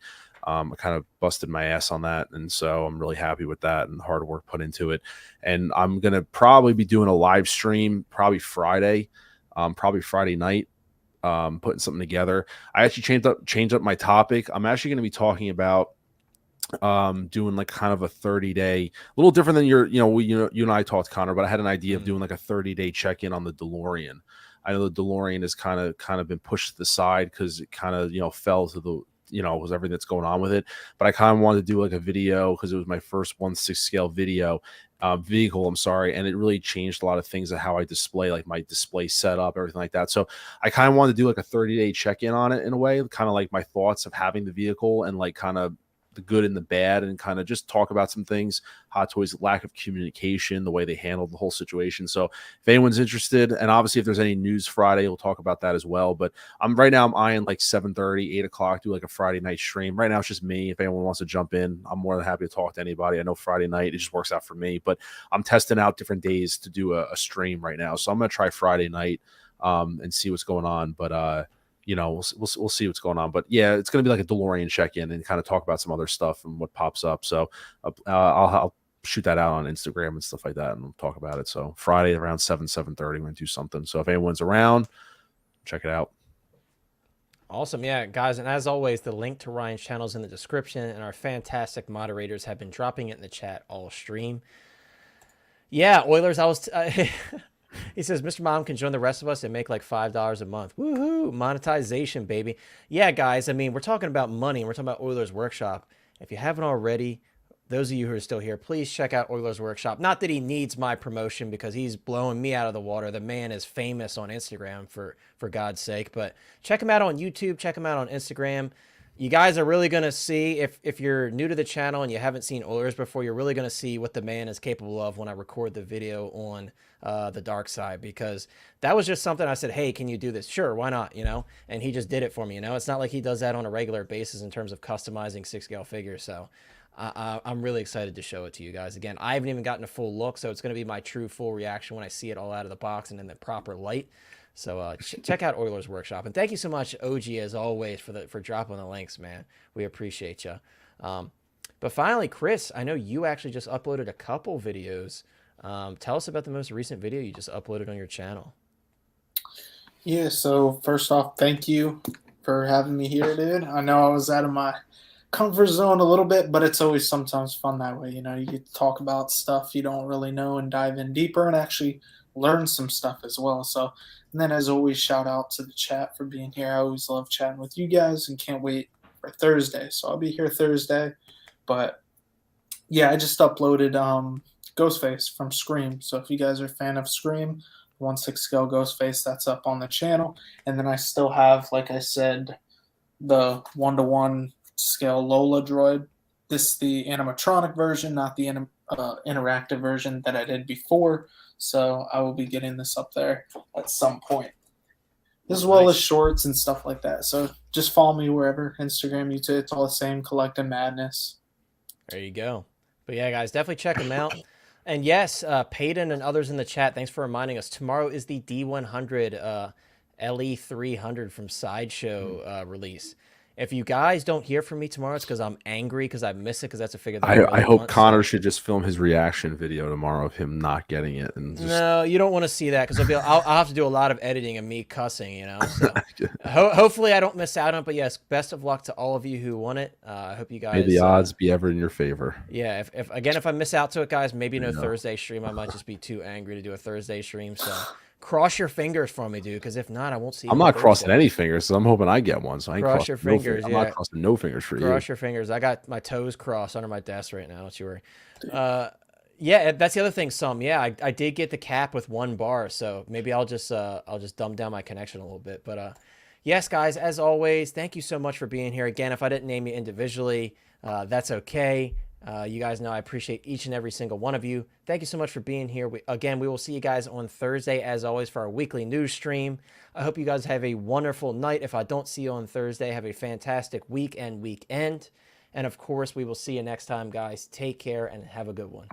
I kind of busted my ass on that, and so I'm really happy with that and the hard work put into it. And I'm gonna probably be doing a live stream probably Friday night, putting something together. I actually changed up my topic. I'm actually going to be talking about doing like kind of a 30-day, a little different than you and I talked, Connor, but I had an idea of doing like a 30-day check-in on the DeLorean. I know the DeLorean has kind of been pushed to the side because it kind of fell to the was everything that's going on with it. But I kind of wanted to do like a video because it was my first 1/6 scale vehicle, I'm sorry, and it really changed a lot of things of how I display, like my display setup, everything like that. So I kind of wanted to do like a 30-day check-in on it in a way, kind of like my thoughts of having the vehicle and like kind of the good and the bad, and kind of just talk about some things. Hot Toys' lack of communication, the way they handled the whole situation. So if anyone's interested, and obviously if there's any news Friday, we'll talk about that as well. But right now I'm eyeing like 7:30, 8 o'clock, do like a Friday night stream. Right now it's just me. If anyone wants to jump in, I'm more than happy to talk to anybody. I know Friday night, it just works out for me, but I'm testing out different days to do a stream right now. So I'm going to try Friday night and see what's going on. But we'll see what's going on. But yeah, it's going to be like a DeLorean check-in and kind of talk about some other stuff and what pops up. So I'll shoot that out on Instagram and stuff like that, and we'll talk about it. So Friday around 7:30, we're going to do something. So if anyone's around, check it out. Awesome. Yeah, guys. And as always, the link to Ryan's channel is in the description, and our fantastic moderators have been dropping it in the chat all stream. Yeah, Oilers, he says, Mr. Mom can join the rest of us and make like $5 a month. Woohoo! Monetization, baby. Yeah, guys. I mean, we're talking about money. We're talking about Oilers Workshop. If you haven't already, those of you who are still here, please check out Oilers Workshop. Not that he needs my promotion because he's blowing me out of the water. The man is famous on Instagram, for God's sake. But check him out on YouTube. Check him out on Instagram. You guys are really going to see, if you're new to the channel and you haven't seen Oilers before, you're really going to see what the man is capable of when I record the video on the dark side, because that was just something I said, hey, can you do this? Sure, why not? And he just did it for me. It's not like he does that on a regular basis in terms of customizing 6-scale figures. So I'm really excited to show it to you guys. Again, I haven't even gotten a full look, so it's going to be my true full reaction when I see it all out of the box and in the proper light. So check out Oilers Workshop. And thank you so much, OG, as always, for dropping the links, man. We appreciate you. But But finally, Chris, I know you actually just uploaded a couple videos. Tell us about the most recent video you just uploaded on your channel. Yeah, so first off, thank you for having me here, dude. I know I was out of my comfort zone a little bit, but it's always sometimes fun that way. You know, you get to talk about stuff you don't really know and dive in deeper and actually learn some stuff as well. So, and then as always, shout out to the chat for being here. I always love chatting with you guys and can't wait for Thursday. So I'll be here Thursday. But yeah, I just uploaded Ghostface from Scream. So if you guys are a fan of Scream, 1/6 scale Ghostface, that's up on the channel. And then I still have, like I said, the 1-to-1 scale Lola droid. This is the animatronic version, not the interactive version that I did before. So I will be getting this up there at some point, as well as shorts and stuff like that. So just follow me wherever, Instagram, YouTube, it's all the same, Collecting Madness. There you go. But yeah, guys, definitely check them out. And yes, Peyton and others in the chat, thanks for reminding us. Tomorrow is the D100 LE300 from Sideshow release. If you guys don't hear from me tomorrow, it's because I'm angry because I miss it because that's a figure that I really hope want. Connor should just film his reaction video tomorrow of him not getting it. And just... No, you don't want to see that because I'll have to do a lot of editing and me cussing, you know. So hopefully I don't miss out on it. But yes, best of luck to all of you who won it. I hope you guys. May the odds be ever in your favor. Yeah, if I miss out to it, guys, maybe no Thursday stream. I might just be too angry to do a Thursday stream. So cross your fingers for me, dude, because if not, I won't see you. I'm not crossing any fingers, so I'm hoping I get one. So I ain't cross your fingers. I'm not crossing no fingers for you. Cross your fingers. I got my toes crossed under my desk right now. Don't you worry. Yeah, that's the other thing. I did get the cap with 1 bar, so maybe I'll just dumb down my connection a little bit. But yes, guys, as always, thank you so much for being here. Again, if I didn't name you individually, that's okay. You guys know I appreciate each and every single one of you. Thank you so much for being here. We will see you guys on Thursday, as always, for our weekly news stream. I hope you guys have a wonderful night. If I don't see you on Thursday, have a fantastic week and weekend. And, of course, we will see you next time, guys. Take care and have a good one.